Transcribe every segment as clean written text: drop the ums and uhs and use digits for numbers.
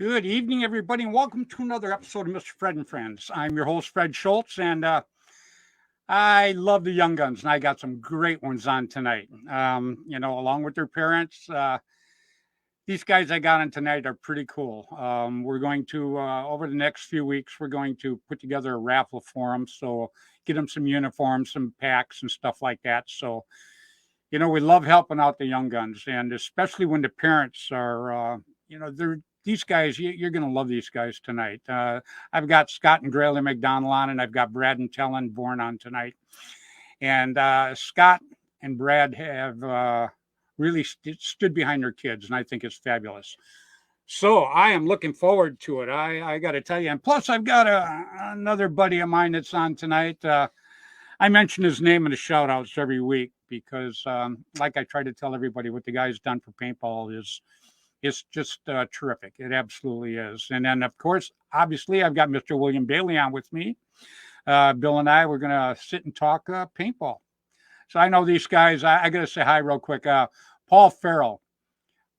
Good evening, everybody, and welcome to another episode of Mr. Fred and Friends. I'm your host, Fred Schultz, and I love the young guns, and I got some great ones on tonight. Along with their parents, these guys I got on tonight are pretty cool. We're going to, over the next few weeks, we're going to put together a raffle for them, so get them some uniforms, some packs, and stuff like that. So, we love helping out the young guns, and especially when the parents are, they're these guys. You're going to love these guys tonight. I've got Scott and Grayley McDonald on, and I've got Brad and Tellen Born on tonight. And Scott and Brad have really stood behind their kids, and I think it's fabulous. So I am looking forward to it. I got to tell you, and plus I've got another buddy of mine that's on tonight. I mention his name in the shout outs every week because, like I try to tell everybody, what the guy's done for paintball is just terrific. It absolutely is. And then, of course, obviously, I've got Mr. William Bailey on with me. Bill and I, we're going to sit and talk paintball. So I know these guys. I got to say hi real quick. Paul Farrell.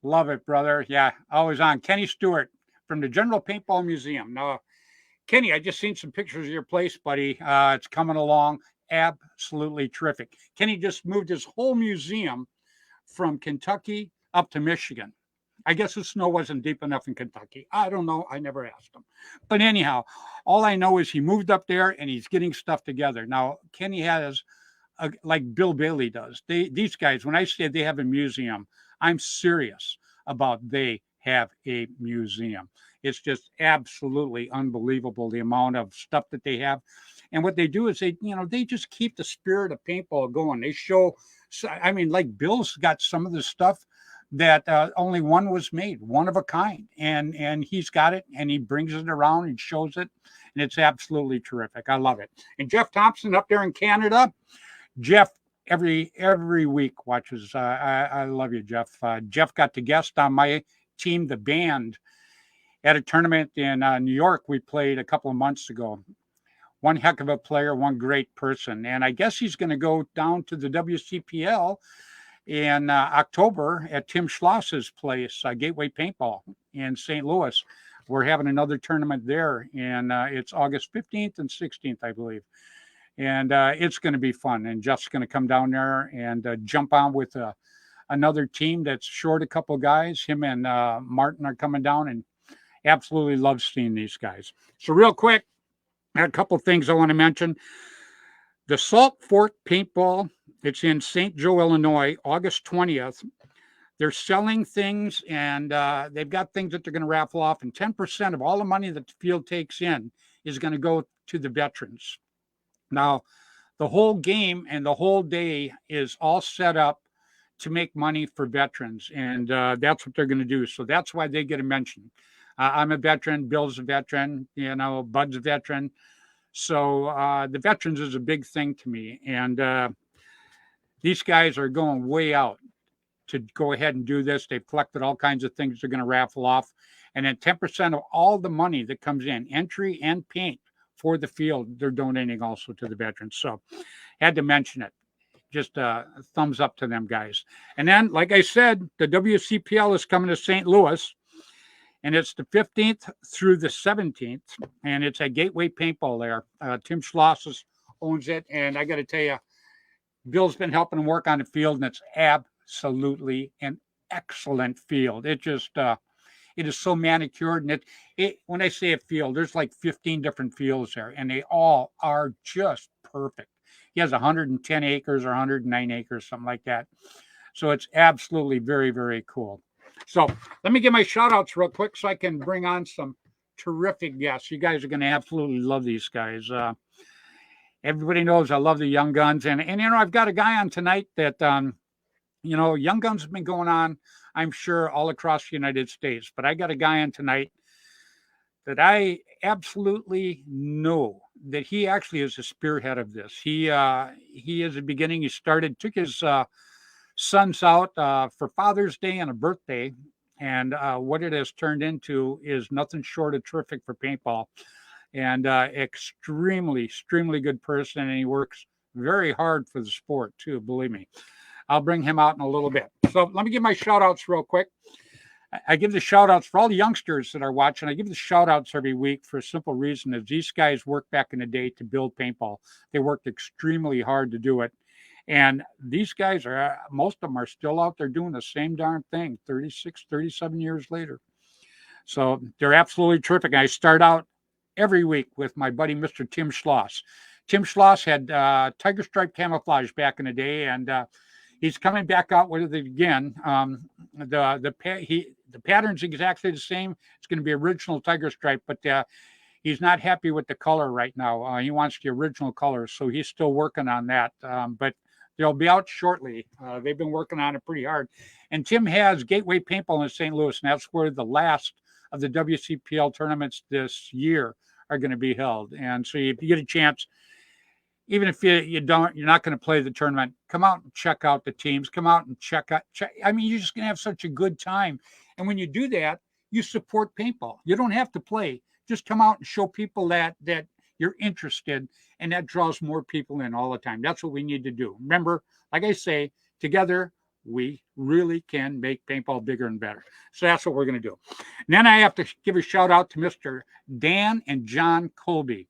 Love it, brother. Yeah, always on. Kenny Stewart from the General Paintball Museum. Now, Kenny, I just seen some pictures of your place, buddy. It's coming along. Absolutely terrific. Kenny just moved his whole museum from Kentucky up to Michigan. I guess the snow wasn't deep enough in Kentucky. I don't know. I never asked him. But anyhow, all I know is he moved up there and he's getting stuff together. Now, Kenny has, like Bill Bailey does. These guys, when I say they have a museum, I'm serious about they have a museum. It's just absolutely unbelievable, the amount of stuff that they have. And what they do is they just keep the spirit of paintball going. They show, like Bill's got some of the stuff that only one was made, one of a kind, and he's got it, and he brings it around and shows it, and it's absolutely terrific. I love it. And Jeff Thompson up there in Canada, Jeff every week watches. I love you, Jeff. Jeff got to guest on my team, the band, at a tournament in New York we played a couple of months ago. One heck of a player, one great person, and I guess he's going to go down to the WCPL in October at Tim Schloss's place, Gateway Paintball in St. Louis. We're having another tournament there, and it's August 15th and 16th, I believe. And it's going to be fun. And Jeff's going to come down there and jump on with another team that's short a couple guys. Him and Martin are coming down, and absolutely love seeing these guys. So real quick, I had a couple things I want to mention. The Salt Fork Paintball, it's in St. Joe, Illinois, August 20th. They're selling things, and they've got things that they're going to raffle off, and 10% of all the money that the field takes in is going to go to the veterans. Now, the whole game and the whole day is all set up to make money for veterans, and that's what they're going to do. So that's why they get a mention. I'm a veteran. Bill's a veteran. Bud's a veteran. So the veterans is a big thing to me, and these guys are going way out to go ahead and do this. They've collected all kinds of things they're going to raffle off. And then 10% of all the money that comes in, entry and paint for the field, they're donating also to the veterans. So had to mention it. Just a thumbs up to them guys. And then, like I said, the WCPL is coming to St. Louis, and it's the 15th through the 17th, and it's at Gateway Paintball there. Tim Schloss owns it, and I got to tell you, Bill's been helping him work on the field, and it's absolutely an excellent field. It just, it is so manicured, and it when I say a field, there's like 15 different fields there, and they all are just perfect. He has 110 acres or 109 acres, something like that. So it's absolutely very, very cool. So let me give my shout outs real quick so I can bring on some terrific guests. You guys are going to absolutely love these guys. Everybody knows I love the Young Guns. And I've got a guy on tonight that, Young Guns have been going on, I'm sure, all across the United States. But I got a guy on tonight that I absolutely know that he actually is the spearhead of this. He is the beginning. He took his sons out for Father's Day and a birthday. And what it has turned into is nothing short of terrific for paintball. And extremely, extremely good person. And he works very hard for the sport, too, believe me. I'll bring him out in a little bit. So let me give my shout outs real quick. I give the shout outs for all the youngsters that are watching. I give the shout outs every week for a simple reason is these guys worked back in the day to build paintball. They worked extremely hard to do it. And these guys are, most of them are still out there doing the same darn thing 36, 37 years later. So they're absolutely terrific. I start out every week with my buddy, Mr. Tim Schloss. Tim Schloss had tiger stripe camouflage back in the day, and he's coming back out with it again. The pattern's exactly the same. It's going to be original tiger stripe, but he's not happy with the color right now. He wants the original color, so he's still working on that. But they'll be out shortly. They've been working on it pretty hard. And Tim has Gateway Paintball in St. Louis, and that's where the last of the WCPL tournaments this year are going to be held. And so if you get a chance, even if you're not going to play the tournament, come out and check out the teams. Come out and check. I mean, you're just going to have such a good time. And when you do that, you support paintball. You don't have to play. Just come out and show people that you're interested, and that draws more people in all the time. That's what we need to do. Remember, like I say, together we really can make paintball bigger and better. So that's what we're going to do. And then I have to give a shout out to Mr. Dan and John Colby.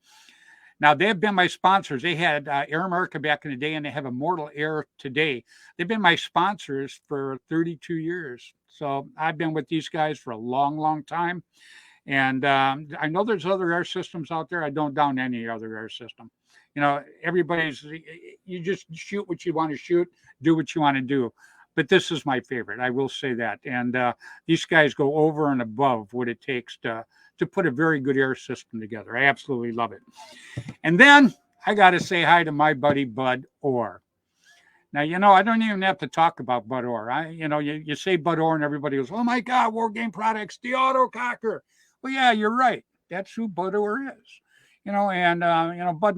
Now, they've been my sponsors. They had Air America back in the day, and they have Immortal Air today. They've been my sponsors for 32 years. So I've been with these guys for a long, long time. And I know there's other air systems out there. I don't down any other air system. You know, you just shoot what you want to shoot, do what you want to do. But this is my favorite. I will say that. And these guys go over and above what it takes to put a very good air system together. I absolutely love it. And then I got to say hi to my buddy, Bud Orr. Now, I don't even have to talk about Bud Orr. You say Bud Orr and everybody goes, oh my God, War Game Products, the autococker. Well, yeah, you're right. That's who Bud Orr is. Bud and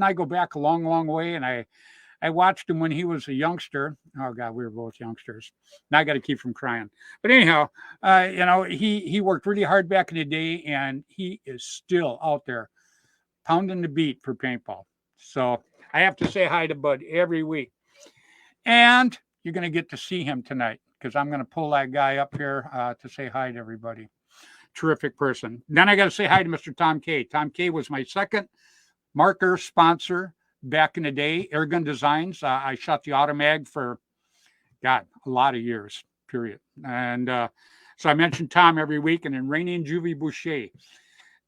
I go back a long, long way. And I watched him when he was a youngster. Oh God, we were both youngsters. Now I got to keep from crying. But anyhow, he worked really hard back in the day, and he is still out there pounding the beat for paintball. So I have to say hi to Bud every week. And you're going to get to see him tonight because I'm going to pull that guy up here to say hi to everybody. Terrific person. Then I got to say hi to Mr. Tom K. Tom K was my second marker sponsor back in the day. Airgun Designs. I shot the Automag for, God, a lot of years, period. And so I mentioned Tom every week. And then Rainey and Juvie Boucher.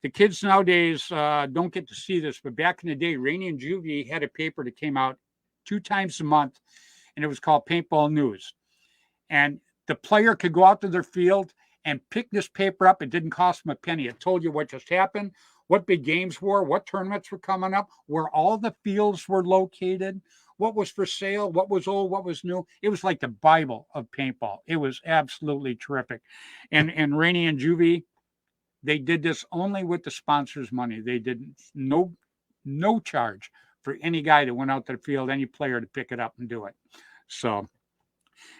The kids nowadays don't get to see this, but back in the day, Rainey and Juvie had a paper that came out 2 times a month, and it was called Paintball News. And the player could go out to their field and pick this paper up. It didn't cost them a penny. It told you what just happened, what big games were, what tournaments were coming up, where all the fields were located, what was for sale, what was old, what was new. It was like the Bible of paintball. It was absolutely terrific. And Rainey and Juvie, they did this only with the sponsors' money. They did no charge for any guy that went out to the field, any player to pick it up and do it. So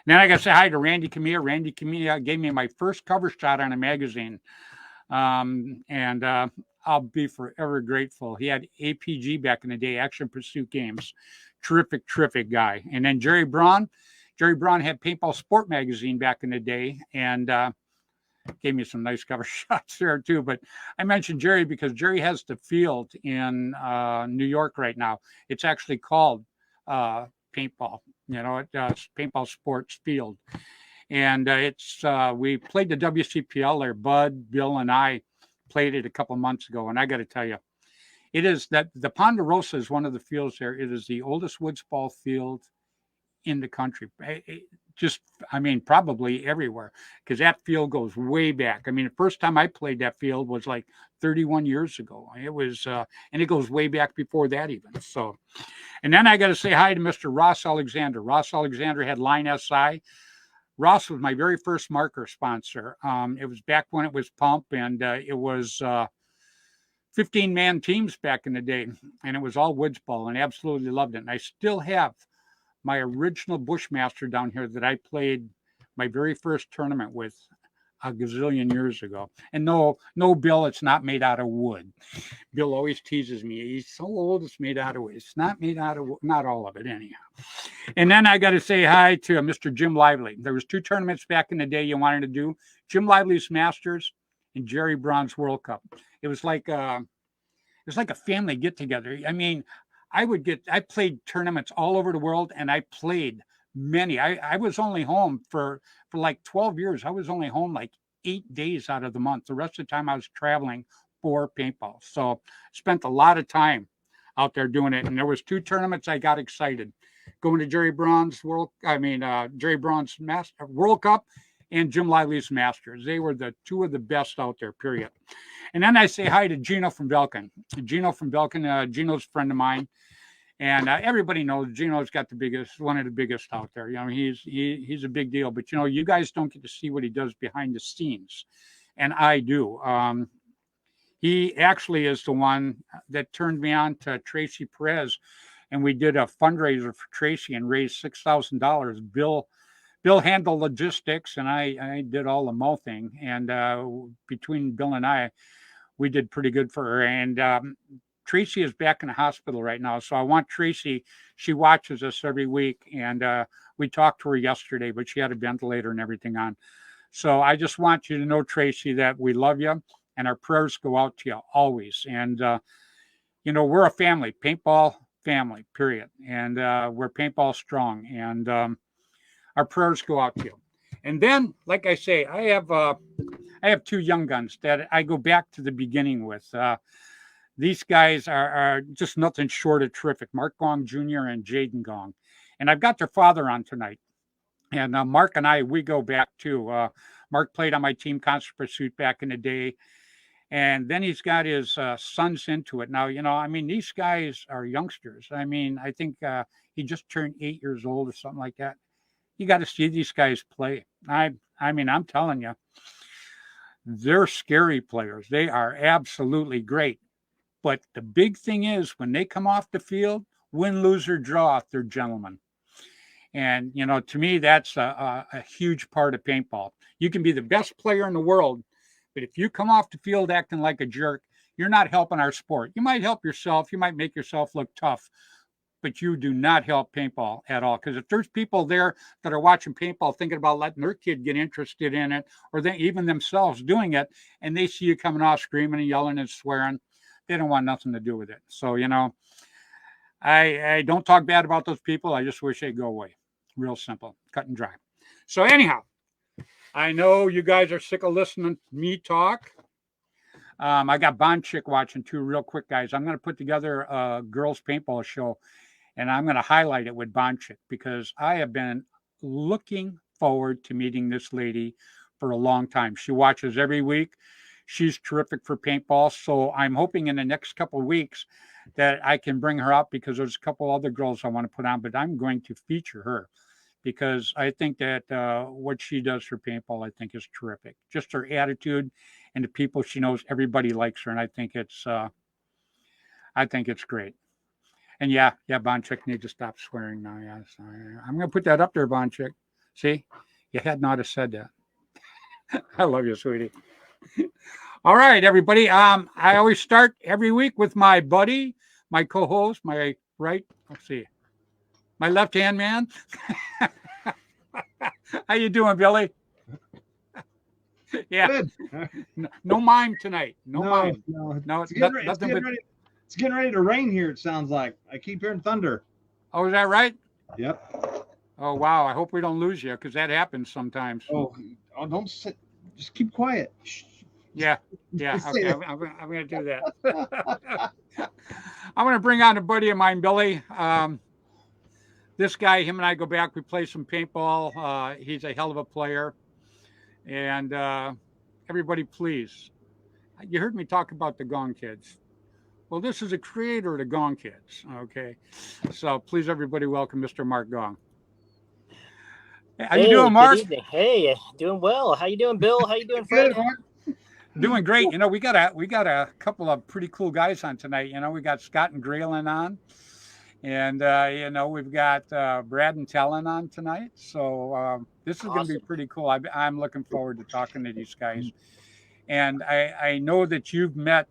then I got to say hi to Randy Camilla. Randy Camilla gave me my first cover shot on a magazine. And I'll be forever grateful. He had APG back in the day, Action Pursuit Games. Terrific guy. And then Jerry Braun had Paintball Sport magazine back in the day, and gave me some nice cover shots there too. But I mentioned Jerry because Jerry has the field in New York right now. It's actually called Paintball. It's Paintball Sports Field. And we played the WCPL there. Bud, Bill, and I played it a couple months ago. And I got to tell you, it is that the Ponderosa is one of the fields there. It is the oldest woods ball field in the country. Probably everywhere, because that field goes way back. I mean, the first time I played that field was like 31 years ago. It was, and it goes way back before that even. So, and then I got to say hi to Mr. Ross Alexander. Ross Alexander had Line SI. Ross was my very first marker sponsor. It was back when it was Pump, and it was 15-man teams back in the day, and it was all woods ball, and I absolutely loved it. And I still have my original Bushmaster down here that I played my very first tournament with a gazillion years ago. And no, Bill, it's not made out of wood. Bill always teases me. He's so old, it's made out of wood. It's not made out of wood, not all of it, anyhow. And then I got to say hi to Mr. Jim Lively. There was 2 tournaments back in the day you wanted to do: Jim Lively's Masters and Jerry Braun's World Cup. It was like a family get together. I mean, I played tournaments all over the world, and I played many. I was only home for like 12 years. I was only home like 8 days out of the month. The rest of the time I was traveling for paintball. So spent a lot of time out there doing it. And there was 2 tournaments I got excited. Going to Jerry Braun's World Cup and Jim Lively's Masters. They were the 2 of the best out there, period. And then I say hi to Gino from Belkin. Gino's a friend of mine. And everybody knows Gino's got one of the biggest out there. You know, he's a big deal. But, you know, you guys don't get to see what he does behind the scenes. And I do. He actually is the one that turned me on to Tracy Perez. And we did a fundraiser for Tracy and raised $6,000. Bill handled logistics, and I did all the mouthing. And between Bill and I, we did pretty good for her. And Tracy is back in the hospital right now. So I want Tracy, she watches us every week. And we talked to her yesterday, but she had a ventilator and everything on. So I just want you to know, Tracy, that we love you, and our prayers go out to you always. And, you know, we're a family, paintball family, period. And we're paintball strong. And our prayers go out to you. And then, like I say, I have 2 young guns that I go back to the beginning with. These guys are just nothing short of terrific. Mark Gong Jr. and Jaden Gong. And I've got their father on tonight. And Mark and I, we go back too. Mark played on my team, Concert Pursuit, back in the day. And then he's got his sons into it. Now, you know, I mean, these guys are youngsters. I mean, I think he just turned 8 years old or something like that. You got to see these guys play. I mean, I'm telling you, they're scary players. They are absolutely great. But the big thing is, when they come off the field, win, lose, or draw, they're gentlemen. And, you know, to me, that's a huge part of paintball. You can be the best player in the world, but if you come off the field acting like a jerk, you're not helping our sport. You might help yourself. You might make yourself look tough, but you do not help paintball at all. Because if there's people there that are watching paintball thinking about letting their kid get interested in it, or they even themselves doing it, and they see you coming off screaming and yelling and swearing, they don't want nothing to do with it. So, you know, I don't talk bad about those people. I just wish they'd go away. Real simple, cut and dry. So anyhow, I know you guys are sick of listening to me talk. I got Bond Chick watching too, real quick, guys. I'm going to put together a girls paintball show, and I'm going to highlight it with Bond Chick, because I have been looking forward to meeting this lady for a long time. She watches every week. She's terrific for paintball. So I'm hoping in the next couple of weeks that I can bring her up, because there's a couple other girls I want to put on, but I'm going to feature her, because I think that what she does for paintball, I think, is terrific. Just her attitude and the people she knows, everybody likes her. And I think it's great. And yeah, Bonchick needs to stop swearing now. Yeah, so I'm going to put that up there, Bonchick. See, you had not have said that. I love you, sweetie. All right, everybody. I always start every week with my buddy, my co-host, my left-hand man. How you doing, Billy? Yeah. Good. No mime tonight. No mime. No, it's getting ready to rain here, it sounds like. I keep hearing thunder. Oh, is that right? Yep. Oh, wow. I hope we don't lose you, because that happens sometimes. Oh, don't sit. Just keep quiet. Yeah. Okay, I'm going to do that. I'm going to bring on a buddy of mine, Billy. This guy, him and I go back. We play some paintball. He's a hell of a player. And everybody, please. You heard me talk about the Gong Kids. Well, this is a creator of the Gong Kids. Okay. So please, everybody, welcome Mr. Mark Gong. How you doing, Mark? Hey, doing well. How you doing, Bill? How you doing, Fred? Doing great. You know, we got a couple of pretty cool guys on tonight. You know, we got Scott and Graylin on, And, we've got Brad and Talon on tonight. So this is going to be Awesome. pretty cool. I'm looking forward to talking to these guys. And I know that you've met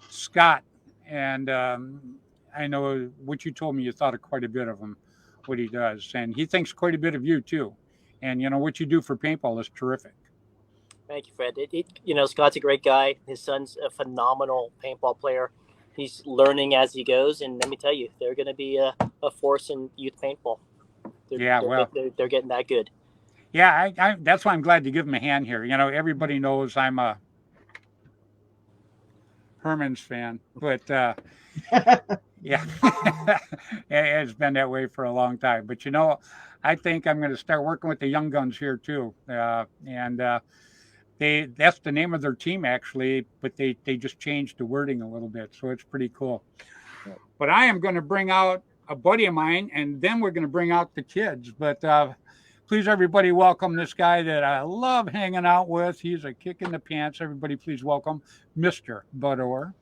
Scott, and I know what you told me, you thought of quite a bit of him, what he does. And he thinks quite a bit of you, too. And, what you do for paintball is terrific. Thank you, Fred. Scott's a great guy. His son's a phenomenal paintball player. He's learning as he goes, and let me tell you, they're going to be a force in youth paintball. They're getting that good. Yeah, I that's why I'm glad to give him a hand here. Everybody knows I'm a Herman's fan, but yeah, it's been that way for a long time. But I think I'm going to start working with the young guns here too, and that's the name of their team actually, but they just changed the wording a little bit, so it's pretty cool. But I am going to bring out a buddy of mine, and then we're going to bring out the kids. But please, everybody, welcome this guy that I love hanging out with. He's a kick in the pants. Everybody, please welcome Mr. Bud Orr.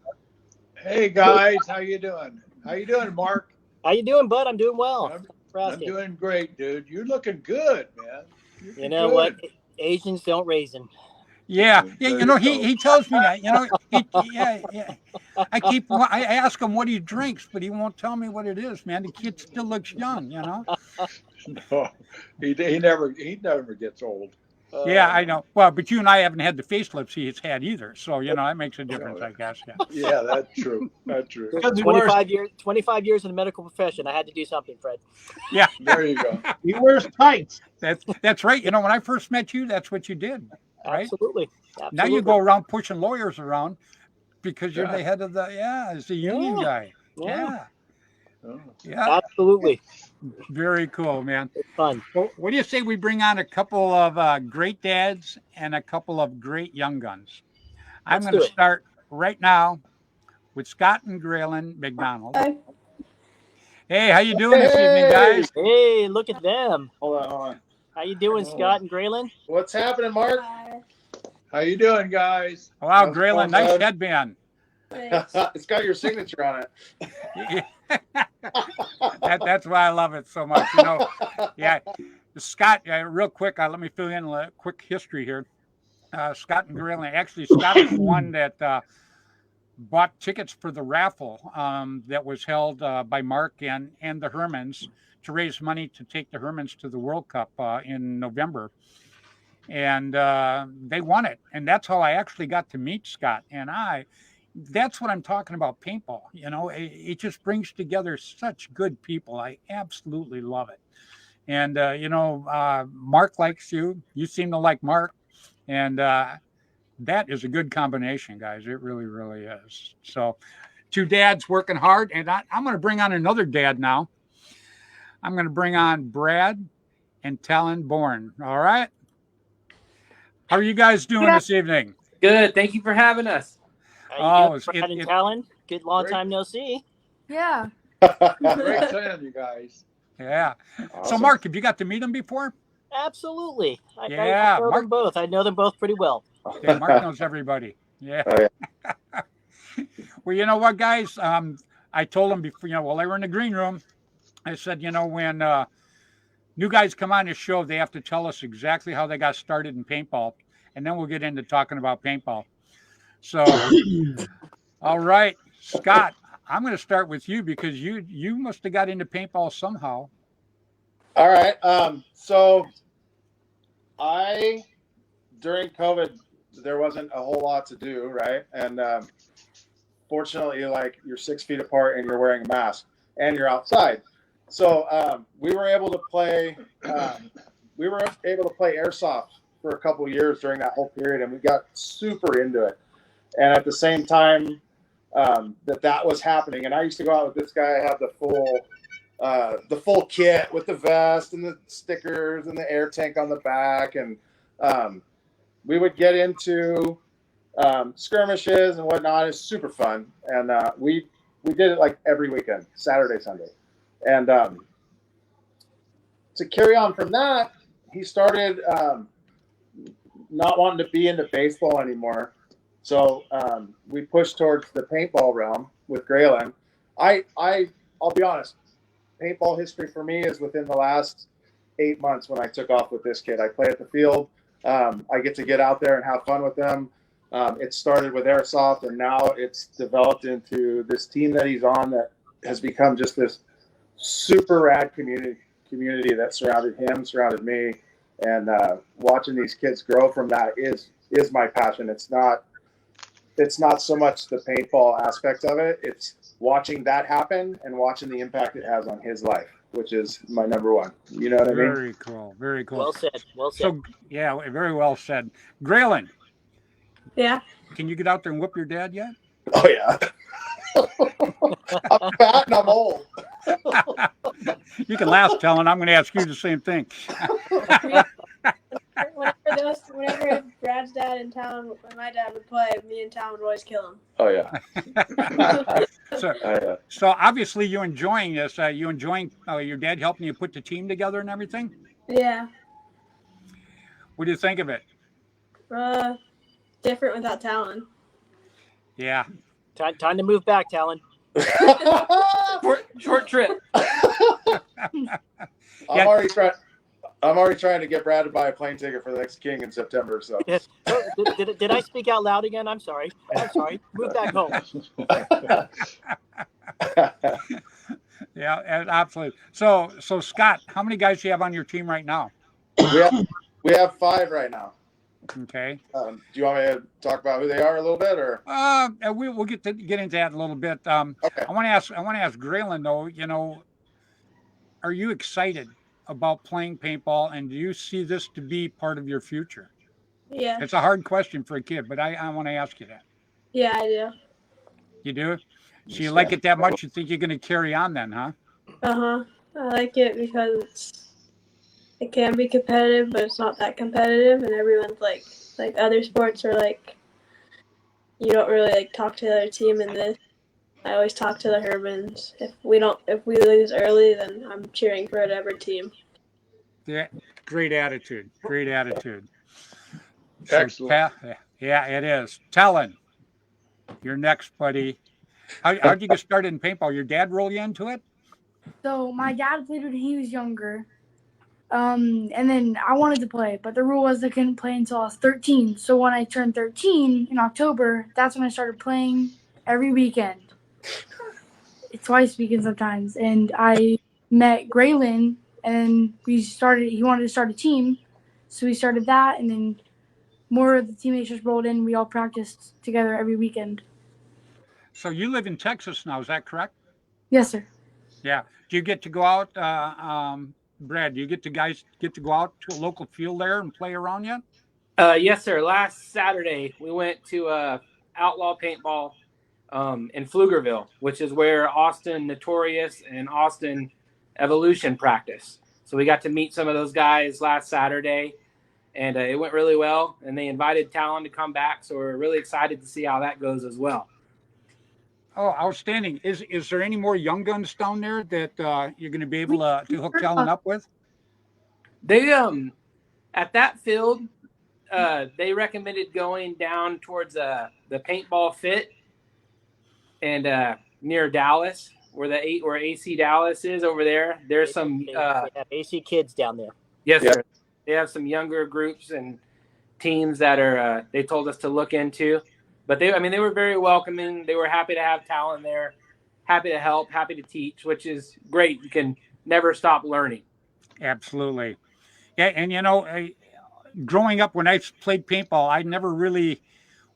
Hey guys, how you doing? How you doing, Mark? How you doing, bud? I'm doing well. I'm doing great, dude. You're looking good, man. You know what? Asians don't raisin. Yeah. He tells me that. I ask him what he drinks, but he won't tell me what it is, man. The kid still looks young, No, he never gets old. Yeah, I know. Well, but you and I haven't had the facelifts he's had either, so that makes a difference, I guess. Yeah. Yeah, that's true. That's true. 25 years in the medical profession. I had to do something, Fred. Yeah. There you go. He wears tights. That's right. When I first met you, that's what you did. Right? Absolutely. Now you go around pushing lawyers around because you're the head of as the union guy. Yeah. Oh. Yeah. Absolutely. Very cool, man. It's fun. Well, what do you say we bring on a couple of great dads and a couple of great young guns? I'm going to start right now with Scott and Graylin McDonald. Hey, how you doing this evening, guys? Hey, look at them. Hold on. How you doing, Scott and Graylin? What's happening, Mark? How you doing, guys? Wow, Graylin, nice headband. It's got your signature on it. That's why I love it so much. Yeah. Scott, real quick, let me fill in a quick history here. Scott and Graylin. Actually, Scott is the one that bought tickets for the raffle that was held by Mark and the Hermans to raise money to take the Hermans to the World Cup in November. And they won it. And that's how I actually got to meet Scott. And that's what I'm talking about, paintball. It just brings together such good people. I absolutely love it. And, Mark likes you. You seem to like Mark. And that is a good combination, guys. It really, really is. So 2 dads working hard. And I'm going to bring on another dad now. I'm going to bring on Brad and Talon Bourne. All right. How are you guys doing this evening? Good. Thank you for having us. How you doing, Brad and Talon? Good long time no see. Yeah. Great seeing you guys. Yeah. Awesome. So, Mark, have you got to meet them before? Absolutely. I know Mark, them both. I know them both pretty well. Yeah, Mark knows everybody. Yeah. Oh, yeah. Well, you know what, guys? I told them before, while they were in the green room, I said, when new guys come on this show, they have to tell us exactly how they got started in paintball, and then we'll get into talking about paintball. So, all right, Scott, I'm going to start with you because you must have got into paintball somehow. All right. So during COVID, there wasn't a whole lot to do, right? And fortunately, you're 6 feet apart and you're wearing a mask and you're outside. So we were able to play airsoft for a couple of years during that whole period, and we got super into it. And at the same time that was happening, and I used to go out with this guy. I had the full kit with the vest and the stickers and the air tank on the back, and we would get into skirmishes and whatnot. It's super fun, and we did it every weekend, Saturday, Sunday. And to carry on from that, he started not wanting to be into baseball anymore. So we pushed towards the paintball realm with Graylin. I I'll be honest. Paintball history for me is within the last 8 months when I took off with this kid. I play at the field. I get out there and have fun with them. It started with airsoft, and now it's developed into this team that he's on that has become just this super rad community that surrounded him, surrounded me, and watching these kids grow from that is my passion. It's not so much the paintball aspect of it. It's watching that happen and watching the impact it has on his life, which is my number one. You know what I mean? Very cool. Very cool. Well said. Well said. So, yeah, very well said. Graylin, Yeah. can you get out there and whip your dad yet? Oh, yeah. I'm fat and I'm old. You can laugh, Talon. I'm going to ask you the same thing. Whenever Brad's dad in town, when my dad would play, me and Tom would always kill him. Oh, yeah. So obviously you enjoying this. You enjoying your dad helping you put the team together and everything? Yeah. What do you think of it? Different without Talon. Yeah. Time to move back, Talon. Short trip. I'm already trying to get Brad to buy a plane ticket for the next King in September. So Did I speak out loud again? I'm sorry. Move back home. Yeah, absolutely. So Scott, how many guys do you have on your team right now? we have 5 right now. Okay. Do you want me to talk about who they are a little bit, or? We'll get into that in a little bit. Okay. I want to ask Graylin though. You know, are you excited about playing paintball, and do you see this to be part of your future? Yeah. It's a hard question for a kid, but I want to ask you that. Yeah, I do. You do? So you like it that much? You think you're going to carry on then, huh? I like it because it can be competitive, but it's not that competitive, and everyone's like other sports are like, you don't really talk to the other team in this. I always talk to the Hermans. If we lose early, then I'm cheering for whatever team. Yeah, great attitude. Great attitude. Excellent. Yeah, it is. Talon, you're next, buddy. How'd you get started in paintball? Your dad rolled you into it? So my dad played when he was younger. And then I wanted to play, but the rule was I couldn't play until I was 13. So when I turned 13 in October, that's when I started playing every weekend. Twice weekend sometimes. And I met Graylin, and he wanted to start a team. So we started that, and then more of the teammates just rolled in. We all practiced together every weekend. So you live in Texas now, is that correct? Yes, sir. Yeah. Do you get to go out, Brad, do you guys get to go out to a local field there and play around yet? Yes, sir. Last Saturday, we went to Outlaw Paintball in Pflugerville, which is where Austin Notorious and Austin Evolution practice. So we got to meet some of those guys last Saturday, and it went really well. And they invited Talon to come back, so we're really excited to see how that goes as well. Oh, outstanding. Is there any more young guns down there that you're going to be able to hook Talon up with? They at that field, they recommended going down towards the paintball fit and near Dallas, where AC Dallas is over there. There's some They have AC kids down there. yes, Yep. sir. They have some younger groups and teams that are they told us to look into. But they were very welcoming. They were happy to have Talon there, happy to help, happy to teach, which is great. You can never stop learning. Absolutely. Yeah, and growing up when I played paintball, I never really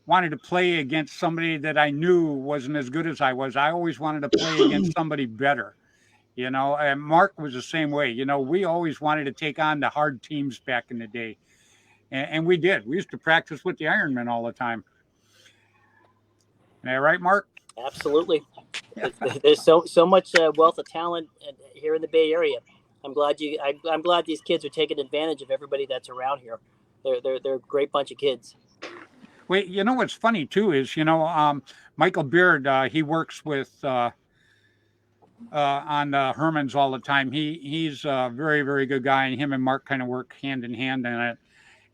wanted to play against somebody that I knew wasn't as good as I was. I always wanted to play against somebody better. And Mark was the same way. We always wanted to take on the hard teams back in the day. And we did. We used to practice with the Ironmen all the time. Am I right, Mark? Absolutely. There's so much wealth of talent here in the Bay Area. I'm glad these kids are taking advantage of everybody that's around here. They're a great bunch of kids. Wait, what's funny too is Michael Beard. He works with on Herman's all the time. He's a very, very good guy, and him and Mark kind of work hand in hand in it.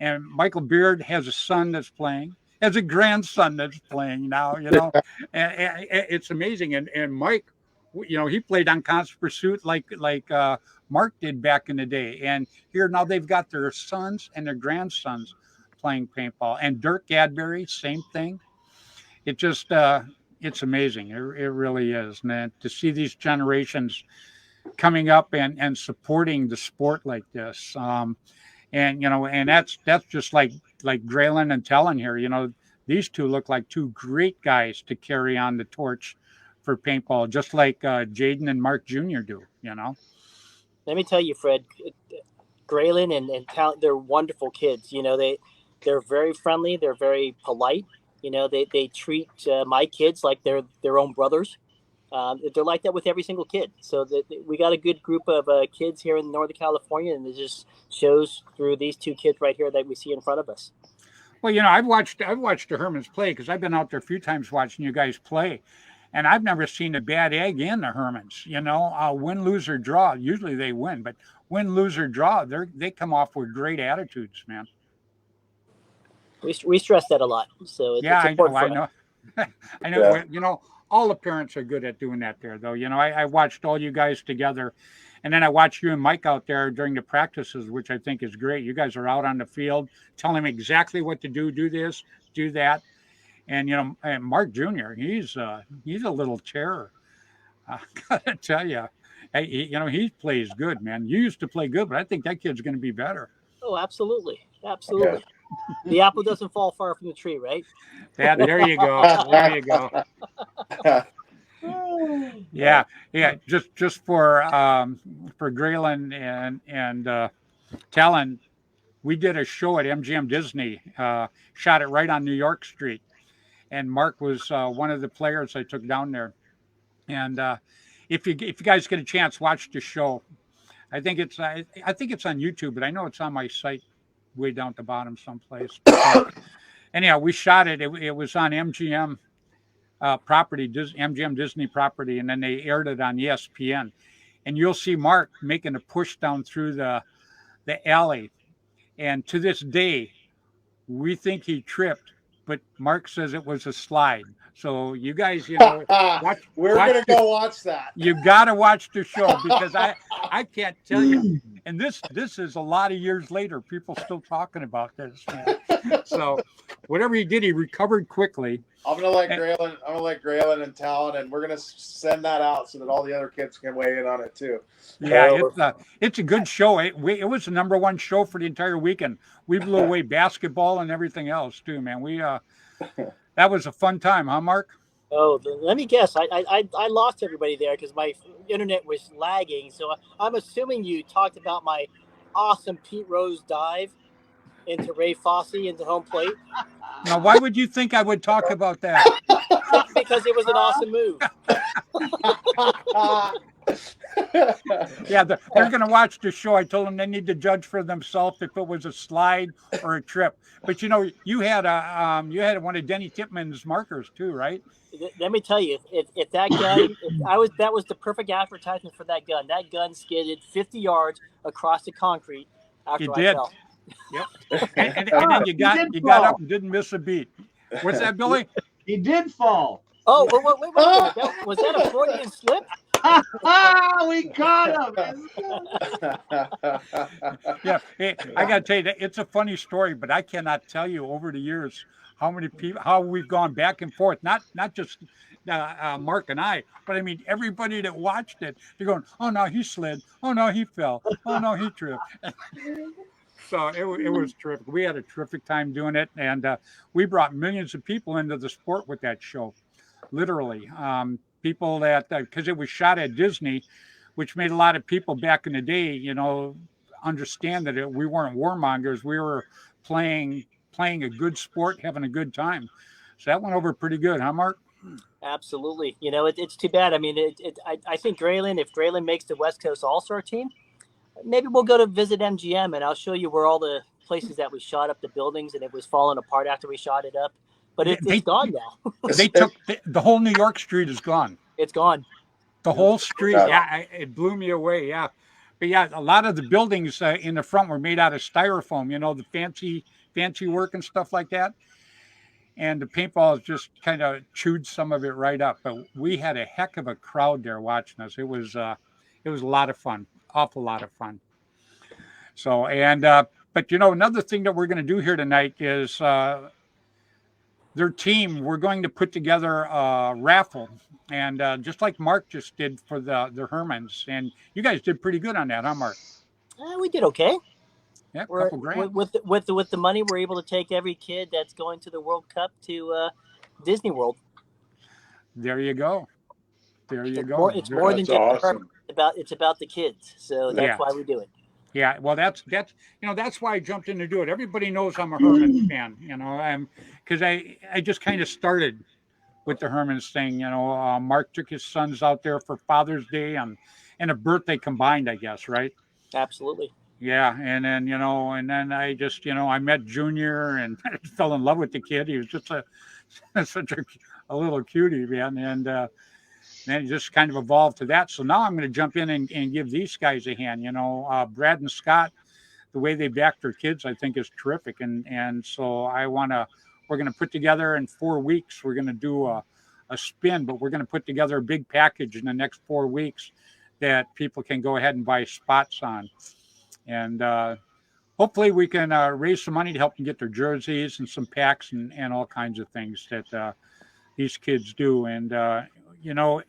And Michael Beard has a son that's playing. Has a grandson that's playing now, and it's amazing. And Mike he played on Constant Pursuit like Mark did back in the day. And here now they've got their sons and their grandsons playing paintball. And Dirk Gadberry, same thing. It just it's amazing. It really is, man, to see these generations coming up and supporting the sport like this. And that's just like Graylin and Tellen here. These two look like two great guys to carry on the torch for paintball, just like Jaden and Mark Jr. do. Let me tell you, Fred, Graylin and Talent, they're wonderful kids. They're very friendly. They're very polite. They treat my kids like they're their own brothers. They're like that with every single kid. So we got a good group of kids here in Northern California, and it just shows through these two kids right here that we see in front of us. Well, I've watched the Hermans play because I've been out there a few times watching you guys play, and I've never seen a bad egg in the Hermans. Win, lose, or draw. Usually they win, but win, lose, or draw, they come off with great attitudes, man. We stress that a lot. So it's important. I know. I know. Yeah. All the parents are good at doing that there, though. I watched all you guys together, and then I watched you and Mike out there during the practices, which I think is great. You guys are out on the field, telling him exactly what to do this, do that. And, and Mark Jr., he's a little terror. I gotta tell you, he plays good, man. You used to play good, but I think that kid's going to be better. Oh, absolutely. Absolutely. Yeah. The apple doesn't fall far from the tree, right? Yeah, there you go. There you go. Yeah. Just for Graylin and Talon, we did a show at MGM Disney. Shot it right on New York Street, and Mark was one of the players I took down there. And if you guys get a chance, watch the show. I think it's on YouTube, but I know it's on my site way down at the bottom someplace. Anyhow, we shot it. It was on MGM property, MGM Disney property, and then they aired it on ESPN. And you'll see Mark making a push down through the alley. And to this day, we think he tripped, but Mark says it was a slide. So you guys, we're going to go watch that. You got to watch the show because I can't tell you. And this is a lot of years later. People still talking about this, man. So whatever he did, he recovered quickly. I'm gonna let Graylin and Talon, and we're gonna send that out so that all the other kids can weigh in on it too. Yeah, it's a good show. It was the number one show for the entire weekend. We blew away basketball and everything else too, man. We that was a fun time, huh, Mark? Oh, let me guess. I lost everybody there because my internet was lagging. So I'm assuming you talked about my awesome Pete Rose dive into Ray Fosse into home plate. Now, why would you think I would talk about that? Because it was an awesome move. Yeah, they're going to watch the show. I told them they need to judge for themselves if it was a slide or a trip. But you had one of Denny Tipman's markers too, right? Let me tell you, if that gun, that was the perfect advertisement for that gun. That gun skidded 50 yards across the concrete after I fell. Yep. And then you got up and didn't miss a beat. What's that, Billy? He did fall. Oh, wait a minute. Was that a Freudian slip? We caught him. Yeah, hey, I got to tell you that it's a funny story, but I cannot tell you over the years how we've gone back and forth. Not just Mark and I, but I mean everybody that watched it. They're going, "Oh no, he slid. Oh no, he fell. Oh no, he tripped." So it was terrific. We had a terrific time doing it, and we brought millions of people into the sport with that show, literally. People that, because it was shot at Disney, which made a lot of people back in the day, understand that we weren't warmongers. We were playing a good sport, having a good time. So that went over pretty good, huh, Mark? Absolutely. It's too bad. I mean, I think if Graylin makes the West Coast All-Star team, maybe we'll go to visit MGM, and I'll show you where all the places that we shot up the buildings, and it was falling apart after we shot it up. But it's gone now. They took the whole New York street is gone. It's gone. The whole street. Yeah, it blew me away. Yeah. But yeah, a lot of the buildings in the front were made out of styrofoam, the fancy work and stuff like that. and the paintballs just kind of chewed some of it right up. But we had a heck of a crowd there watching us. It was a lot of fun, awful lot of fun. So but another thing that we're going to do here tonight is their team. We're going to put together a raffle, and just like Mark just did for the Hermans, and you guys did pretty good on that, huh, Mark? We did okay. Yeah, We're couple grand. with the money, we're able to take every kid that's going to the World Cup to Disney World. There you go. There you It's go. more, it's more than That's just the awesome. Hermit. It's about the kids. So that's Yeah. why we do it. Yeah, well, that's that's why I jumped in to do it. Everybody knows I'm a Herman fan, I'm because I just kind of started with the Hermans thing. Mark took his sons out there for Father's Day and a birthday combined, I guess, right? Absolutely. Yeah, and then and then I just I met Junior and fell in love with the kid. He was just such a little cutie, man, and then it just kind of evolved to that. So now I'm going to jump in and give these guys a hand. Brad and Scott, the way they back their kids, I think is terrific, and so we're going to put together in 4 weeks. We're going to do a spin, but we're going to put together a big package in the next 4 weeks that people can go ahead and buy spots on. And hopefully we can raise some money to help them get their jerseys and some packs and all kinds of things that these kids do. And,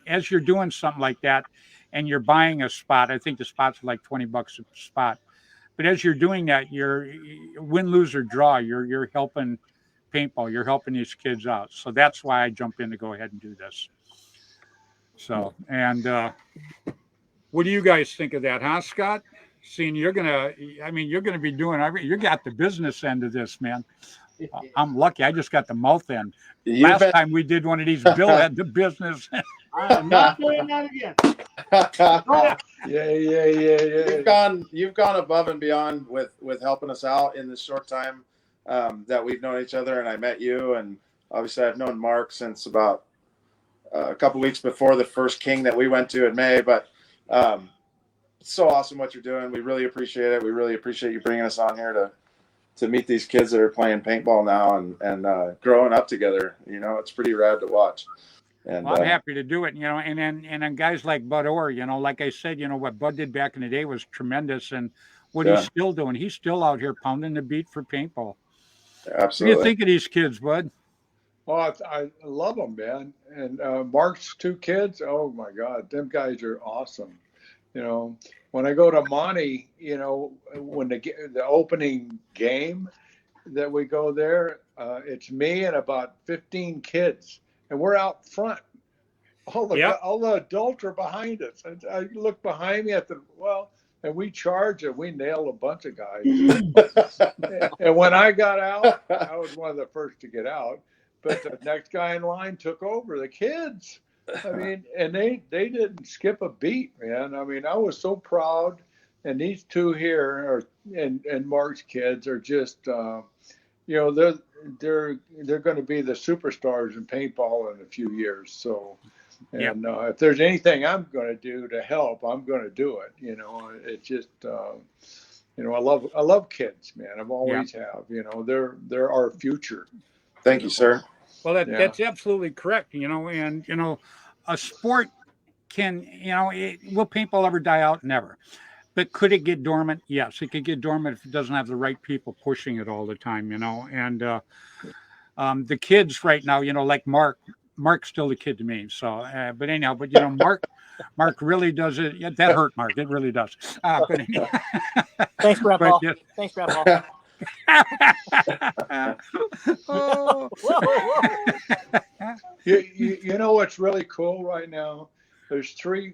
as you're doing something like that and you're buying a spot, I think the spots are like $20 a spot. But as you're doing that, you're win, lose, or draw, you're helping paintball. You're helping these kids out. So that's why I jump in to go ahead and do this. So, and what do you guys think of that, huh, Scott? Seeing you're gonna be doing. You got the business end of this, man. I'm lucky. I just got the mouth end. Last time we did one of these, Bill had the business. I'm not doing that again. Yeah. You've gone above and beyond with helping us out in this short time that we've known each other, and I met you, and obviously I've known Mark since about a couple weeks before the first King that we went to in May. But it's so awesome what you're doing. We really appreciate it. We really appreciate you bringing us on here to meet these kids that are playing paintball now and growing up together. It's pretty rad to watch. And well, I'm happy to do it, and then guys like Bud Orr, like I said, what Bud did back in the day was tremendous, and what he's still doing, he's still out here pounding the beat for paintball. Absolutely. What do you think of these kids, Bud? Well, I love them, man. And Mark's 2 kids, oh my God, them guys are awesome. When I go to Monty, when the opening game that we go there, it's me and about 15 kids, and we're out front. All the adults are behind us. I look behind me and we charge and we nail a bunch of guys. And when I got out, I was one of the first to get out, but the next guy in line took over. The kids. I mean, and they didn't skip a beat, man. I mean, I was so proud. And these 2 here and Mark's kids are just, they're going to be the superstars in paintball in a few years. So, and if there's anything I'm going to do to help, I'm going to do it. It's just, I love kids, man. I've always have. They're our future. Thank you, sir. Well, that's absolutely correct. And a sport can, will paintball ever die out? Never. But could it get dormant? Yes, it could get dormant if it doesn't have the right people pushing it all the time. And the kids right now, like Mark's still the kid to me. So, but anyhow, Mark really does it. Yeah, that hurt, Mark. It really does. But anyhow. Thanks, Grandpa. Thanks, Grandpa. Oh. You know what's really cool right now? There's 3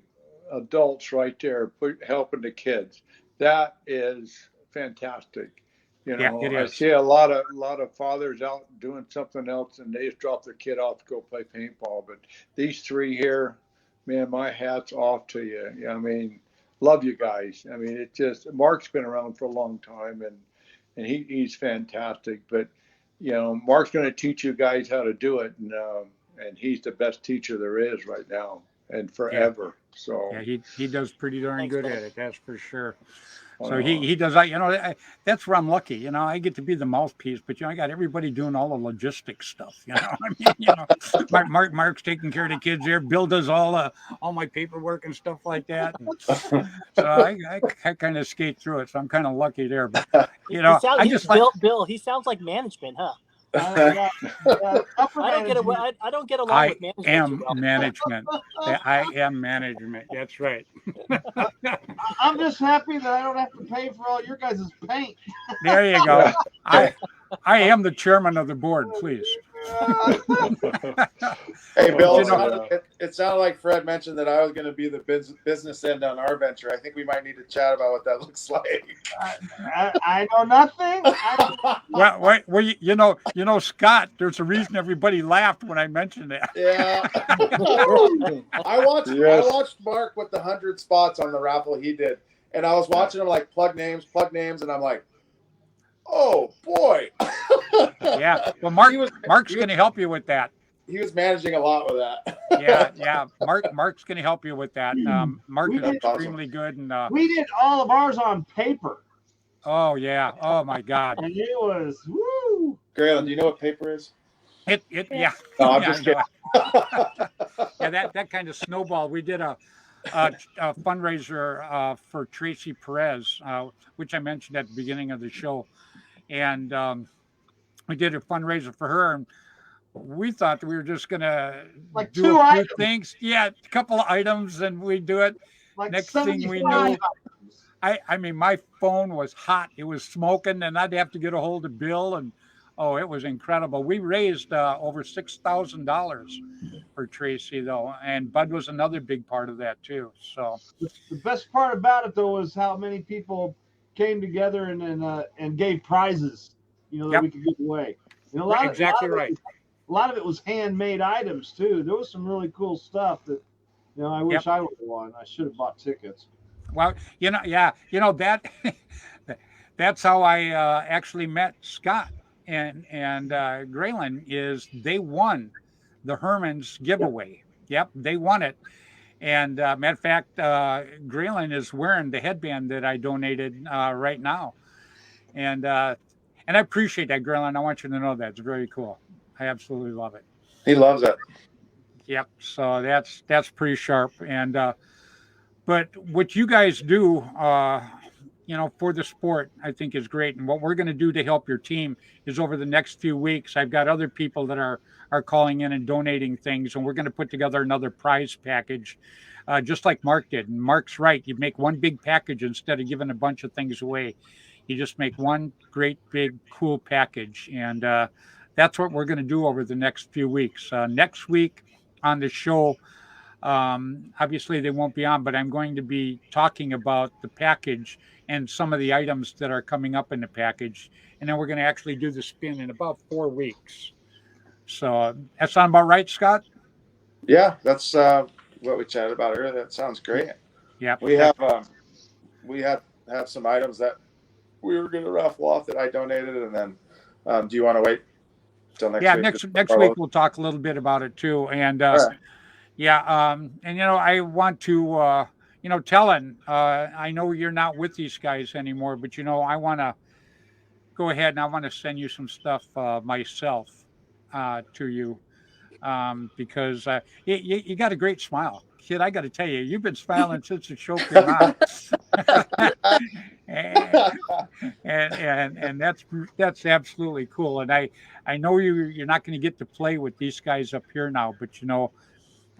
adults right there helping the kids. That is fantastic. I see a lot of fathers out doing something else and they just drop their kid off to go play paintball. But these 3 here, man, my hat's off to you. I mean, love you guys. I mean, it's just, Mark's been around for a long time and he's fantastic. But Mark's going to teach you guys how to do it, and he's the best teacher there is right now and forever. So he does pretty darn good at it. That's for sure. So he does that. That's where I'm lucky. I get to be the mouthpiece, but I got everybody doing all the logistics stuff. Mark's taking care of the kids there. Bill does all my paperwork and stuff like that. And so I kind of skate through it. So I'm kind of lucky there. But Bill. He sounds like management, huh? I don't get along with management. I am management. That's right. I'm just happy that I don't have to pay for all your guys' paint. There you go. I am the chairman of the board, please. Hey, Bill, it sounded like Fred mentioned that I was going to be the business end on our venture. I think we might need to chat about what that looks like. I know nothing. Well, Scott, there's a reason everybody laughed when I mentioned that. Yeah. I watched Mark with the 100 spots on the raffle he did, and I was watching him like plug names, and I'm like, oh boy. Yeah. Well, Mark's going to help you with that. He was managing a lot with that. Yeah. Mark's going to help you with that. Mark is extremely good, and we did all of ours on paper. Oh yeah. Oh my God. And it was woo. Graylin, do you know what paper is? Yeah. No, I'm just kidding. Yeah, that kind of snowballed. We did a fundraiser for Tracy Perez, which I mentioned at the beginning of the show, and we did a fundraiser for her, and we thought that we were just gonna do a few things. Yeah, a couple of items, and we do it. Like next thing we knew, I mean, my phone was hot. It was smoking, and I'd have to get a hold of Bill, and it was incredible. We raised over $6,000 for Tracy, though, and Bud was another big part of that too. So the best part about it, though, was how many people came together and gave prizes, that we could give away. A lot of it was handmade items too. There was some really cool stuff that, I wish I would have won. I should have bought tickets. Well, that that's how I actually met Scott and Graylin. Is they won the Herman's giveaway. Yep, they won it. And matter of fact, Graylin is wearing the headband that I donated right now, and I appreciate that, Graylin. I want you to know that it's very cool. I absolutely love it. He loves it. Yep. So that's pretty sharp. And but what you guys do, for the sport, I think is great. And what we're going to do to help your team is over the next few weeks, I've got other people that are calling in and donating things, and we're going to put together another prize package, just like Mark did. And Mark's right. You make one big package instead of giving a bunch of things away. You just make one great, big, cool package. And that's what we're going to do over the next few weeks. Next week on the show, obviously they won't be on, but I'm going to be talking about the package and some of the items that are coming up in the package. And then we're going to actually do the spin in about 4 weeks. So that sound about right, Scott? Yeah, that's what we chatted about earlier. That sounds great. Yeah. We have some items that we were going to raffle off that I donated, and then do you want to wait till next week? Next week we'll talk a little bit about it too. And right. I want to Tellen, I know you're not with these guys anymore, but I want to go ahead and I want to send you some stuff myself to you because you got a great smile, kid. I got to tell you, you've been smiling since the show came on. and that's absolutely cool. And I know you're not going to get to play with these guys up here now, but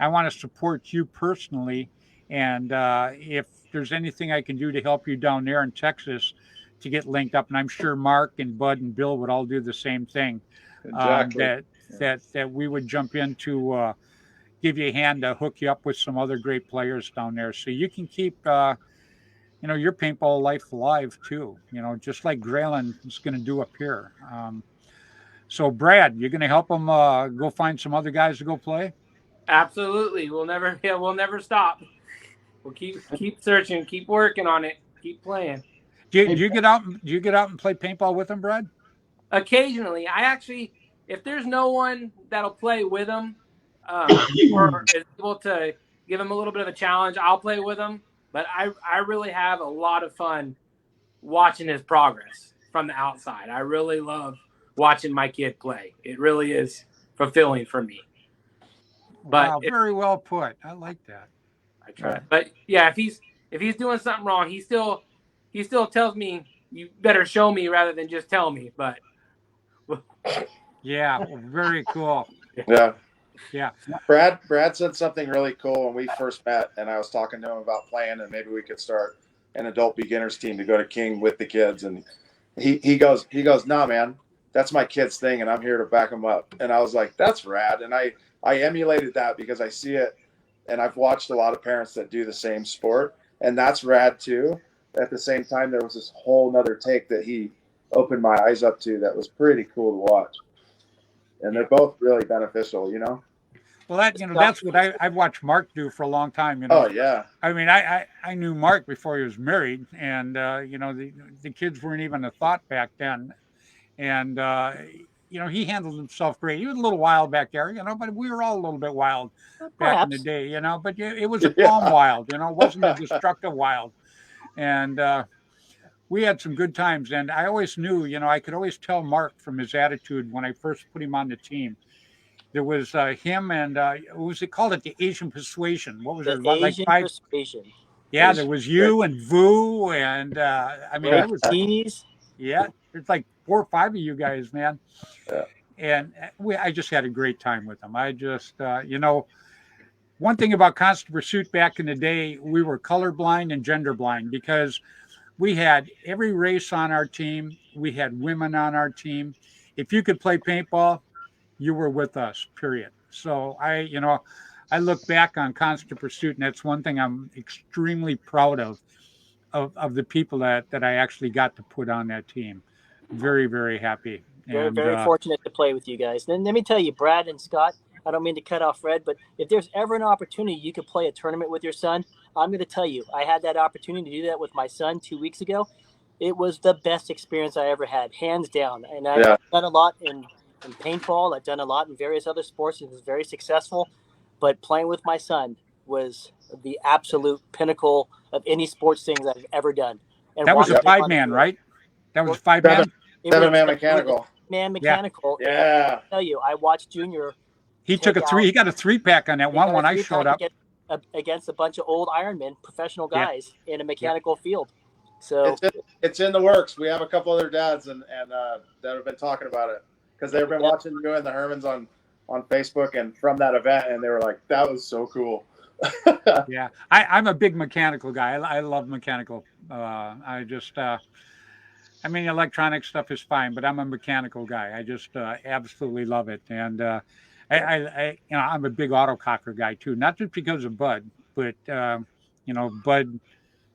I want to support you personally. And if there's anything I can do to help you down there in Texas to get linked up, and I'm sure Mark and Bud and Bill would all do the same thing. Exactly. That we would jump in to give you a hand to hook you up with some other great players down there, so you can keep your paintball life alive too. Just like Graylin is going to do up here. So Brad, you're going to help them go find some other guys to go play? Absolutely. We'll never stop. We'll keep searching, keep working on it, keep playing. Do you get out and play paintball with them, Brad? Occasionally. I actually, if there's no one that'll play with them or is able to give them a little bit of a challenge, I'll play with them. But I really have a lot of fun watching his progress from the outside. I really love watching my kid play. It really is fulfilling for me. But wow, very well put. I like that. I try. But yeah, if he's doing something wrong, he still tells me, you better show me rather than just tell me. But yeah, well, very cool. Yeah. Yeah. Brad said something really cool when we first met, and I was talking to him about playing, and maybe we could start an adult beginners team to go to King with the kids. And he goes, nah, man, that's my kid's thing, and I'm here to back him up. And I was like, that's rad. And I emulated that because I see it, and I've watched a lot of parents that do the same sport, and that's rad too. At the same time, there was this whole nother take that he opened my eyes up to that was pretty cool to watch. And they're both really beneficial, you know? Well, that's what I've watched Mark do for a long time. You know. Oh yeah. I mean, I knew Mark before he was married, and you know, the kids weren't even a thought back then, and you know, he handled himself great. He was a little wild back there, you know, but we were all a little bit wild back in the day, you know. But it was a calm wild, you know, it wasn't a destructive wild, and we had some good times. And I always knew, you know, I could always tell Mark from his attitude when I first put him on the team. There was him and what was it called? The Asian Persuasion. What was it? Like five? Persuasion. Yeah, there was you and Vu, and I mean, it was yeah, it's like 4 or 5 of you guys, man. Yeah. And I just had a great time with them. I just, you know, one thing about Constant Pursuit back in the day, we were colorblind and gender blind because we had every race on our team. We had women on our team. If you could play paintball, you were with us, period. So I look back on Constant Pursuit, and that's one thing I'm extremely proud of the people that I actually got to put on that team. Very, very happy. Very fortunate to play with you guys. Then let me tell you, Brad and Scott, I don't mean to cut off Fred, but if there's ever an opportunity you could play a tournament with your son, I'm going to tell you, I had that opportunity to do that with my son 2 weeks ago. It was the best experience I ever had, hands down. And I've done a lot in paintball. I've done a lot in various other sports. It was very successful. But playing with my son was the absolute pinnacle of any sports things I've ever done. And that was a 5-man, right? That was 5-man? 7-man mechanical. Man mechanical. Yeah. I tell you, I watched Junior. He took he got a 3-pack on that one when I showed up. Against a bunch of old Ironmen, professional guys in a mechanical field. So it's in the works. We have a couple other dads and that have been talking about it because they've been watching you and the Hermans on Facebook and from that event, and they were like, that was so cool. Yeah, I'm a big mechanical guy. I love mechanical. I just I mean, electronic stuff is fine, but I'm a mechanical guy. I just absolutely love it. And I you know, I'm a big autococker guy too, not just because of Bud, but you know, Bud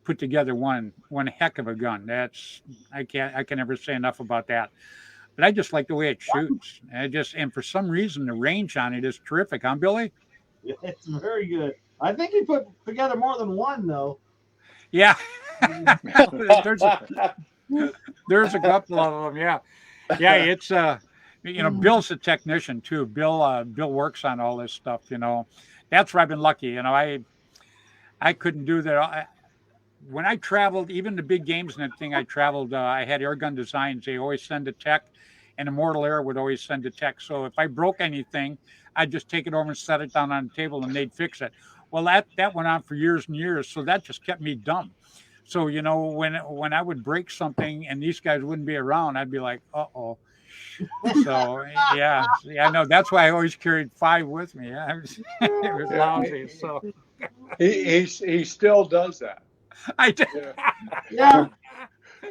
put together one heck of a gun. I can never say enough about that. But I just like the way it shoots. And for some reason the range on it is terrific, huh, Billy? Yeah, it's very good. I think he put together more than one though. Yeah. There's a couple of them, yeah. Yeah, it's you know, Bill's a technician too. Bill works on all this stuff, you know. That's where I've been lucky. You know, I couldn't do that. When I traveled, even the big games and everything, I traveled, I had Airgun Designs. They always send a tech, and Immortal Air would always send a tech. So if I broke anything, I'd just take it over and set it down on the table, and they'd fix it. Well, that went on for years and years, so that just kept me dumb. So, you know, when I would break something and these guys wouldn't be around, I'd be like, uh-oh. So, yeah, no, that's why I always carried 5 with me. Yeah, it was lousy. So he still does that. I did. Yeah.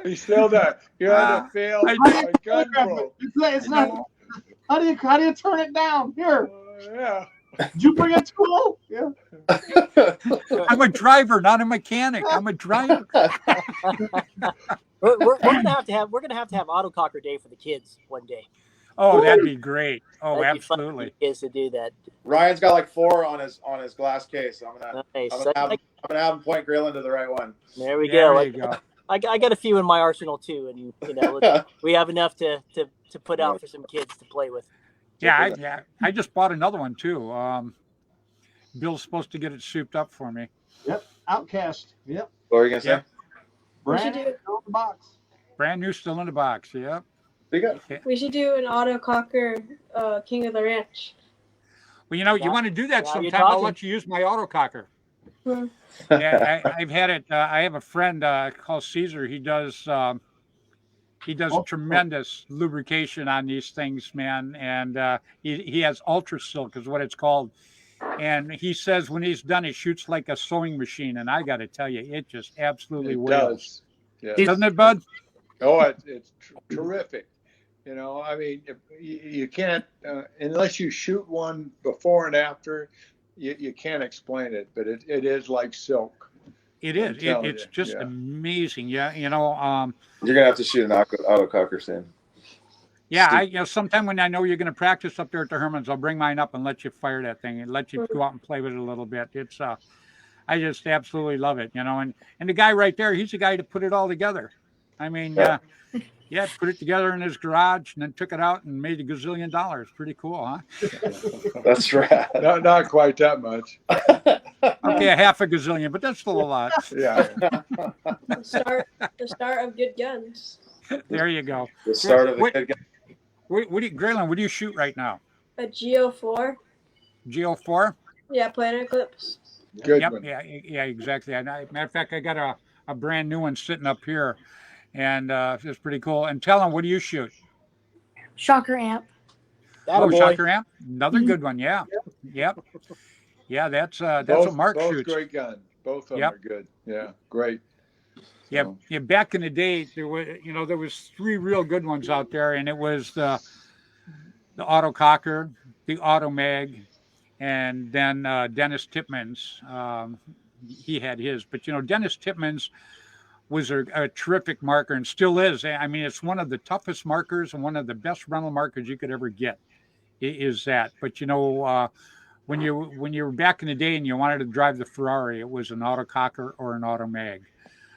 He still does. You had to fail a gun broke. It's not. How do you turn it down? Here. Yeah. Did you bring a tool? Yeah. I'm a driver, not a mechanic. I'm a driver. we're gonna have to have autococker day for the kids one day. Oh, that'd be great. Oh, that'd absolutely. Be kids to do that. Ryan's got like 4 on his glass case. I'm gonna have him point grill into the right one. There we go. There you go. I got a few in my arsenal too, and you know we have enough to put out for some kids to play with. Yeah, I just bought another one too. Bill's supposed to get it souped up for me. Yep, Outcast. Yep. What were you gonna say? Brand new, still in the box. Brand new, still in the box. Yep. We should do an autococker King of the Ranch. Well, you want to do that sometime. I'll let you use my autococker. Hmm. Yeah, I've had it. I have a friend called Caesar. He does tremendous lubrication on these things, man. And he has Ultra Silk is what it's called. And he says when he's done, it shoots like a sewing machine. And I got to tell you, it just absolutely wails. Yeah. Doesn't it, Bud? Oh, it's terrific. I mean, you can't, unless you shoot one before and after, you can't explain it, but it is like silk. It is. It's just amazing. Yeah. You're going to have to shoot an autococker soon. Yeah. Sometime when I know you're going to practice up there at the Hermans, I'll bring mine up and let you fire that thing and let you go out and play with it a little bit. It's, I just absolutely love it, and the guy right there, he's the guy to put it all together. I mean, put it together in his garage and then took it out and made $1 gazillion. Pretty cool, huh? That's right. Not quite that much. Okay, a half a gazillion, but that's still a lot. Yeah. The start of good guns. There you go. The start of the good gun. Graylin, what do you shoot right now? A Geo4. Geo4? Yeah, Planet Eclipse. Good yep. one. Yeah, exactly. Matter of fact, I got a brand new one sitting up here. And it's pretty cool. And tell them, what do you shoot? Shocker amp. Shocker amp. Another good one. Yeah. Yep. Yeah, that's what Mark shoots. Both great guns. Both of them are good. Yeah, great. Yeah. Back in the day, there was 3 real good ones out there, and it was the autococker, the automag, and then Dennis Tipman's. He had his, but Dennis Tipman's was a terrific marker and still is. I mean, it's one of the toughest markers and one of the best rental markers you could ever get. Is that? But when you were back in the day and you wanted to drive the Ferrari, it was an autococker or an automag.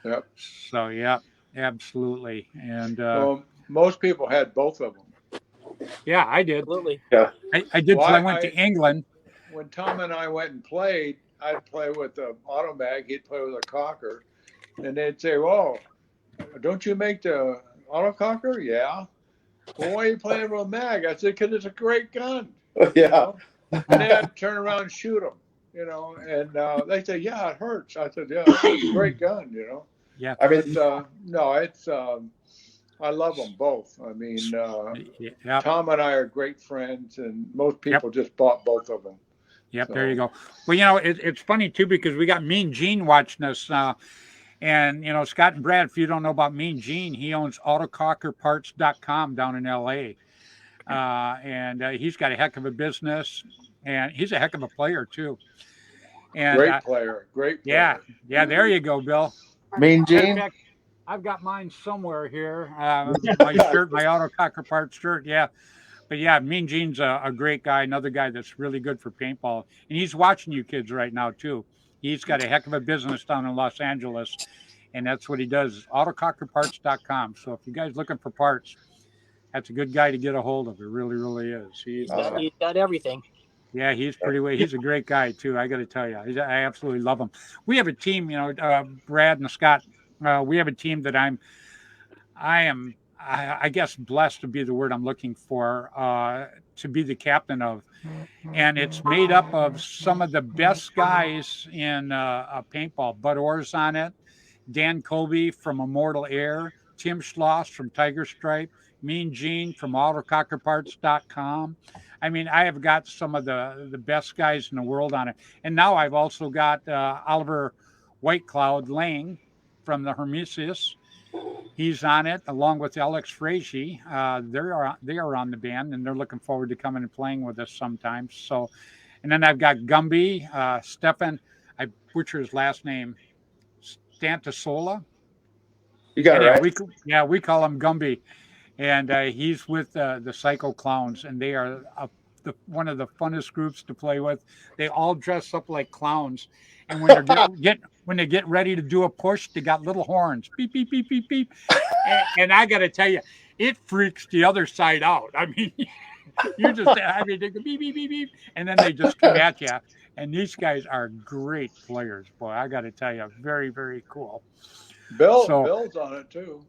Yep. So yeah, absolutely. And well, most people had both of them. Yeah, I did. Absolutely. Yeah. I did. Well, I went to England. When Tom and I went and played, I'd play with the automag. He'd play with a cocker. And they'd say, "Oh, don't you make the autococker?" "Yeah." "Well, why are you playing with a mag?" I said, "Because it's a great gun." Yeah. And then I'd turn around and shoot them, and they say, "Yeah, it hurts." I said, "Yeah, it's a great gun, Yeah. I mean, no, it's, I love them both. I mean, Tom and I are great friends, and most people just bought both of them. Yep, so. There you go. Well, it's funny, too, because we got Mean Gene watching us. And, Scott and Brad, if you don't know about Mean Gene, he owns autocockerparts.com down in L.A. And he's got a heck of a business, and he's a heck of a player, too. And, great player. Yeah, there you go, Bill. Mean Gene? Fact, I've got mine somewhere here. My shirt, my autococker parts shirt, yeah. But, yeah, Mean Gene's a great guy, another guy that's really good for paintball. And he's watching you kids right now, too. He's got a heck of a business down in Los Angeles, and that's what he does, autocockerparts.com. So if you guys looking for parts, that's a good guy to get a hold of. It really, really is. He's got everything. Yeah, he's a great guy, too. I got to tell you, I absolutely love him. We have a team, Brad and Scott, we have a team that I guess blessed to be the word I'm looking for, to be the captain of. And it's made up of some of the best guys in paintball. Bud Orr's on it, Dan Colby from Immortal Air, Tim Schloss from Tiger Stripe, Mean Gene from AutoCockerParts.com. I mean, I have got some of the best guys in the world on it. And now I've also got Oliver Whitecloud Lang from the Hermesis. He's on it along with Alex Frazee. They are on the band, and they're looking forward to coming and playing with us sometimes. So, and then I've got Gumby, Stefan. I butcher his last name, Stantasola. You got it right. We call him Gumby, and he's with the Psycho Clowns, and they are one of the funnest groups to play with. They all dress up like clowns, and when they get ready to do a push, they got little horns, beep beep beep beep beep, and I got to tell you, it freaks the other side out. I mean, they go beep beep beep beep, and then they just come at you. And these guys are great players, boy. I got to tell you, very, very cool. Bill's on it too.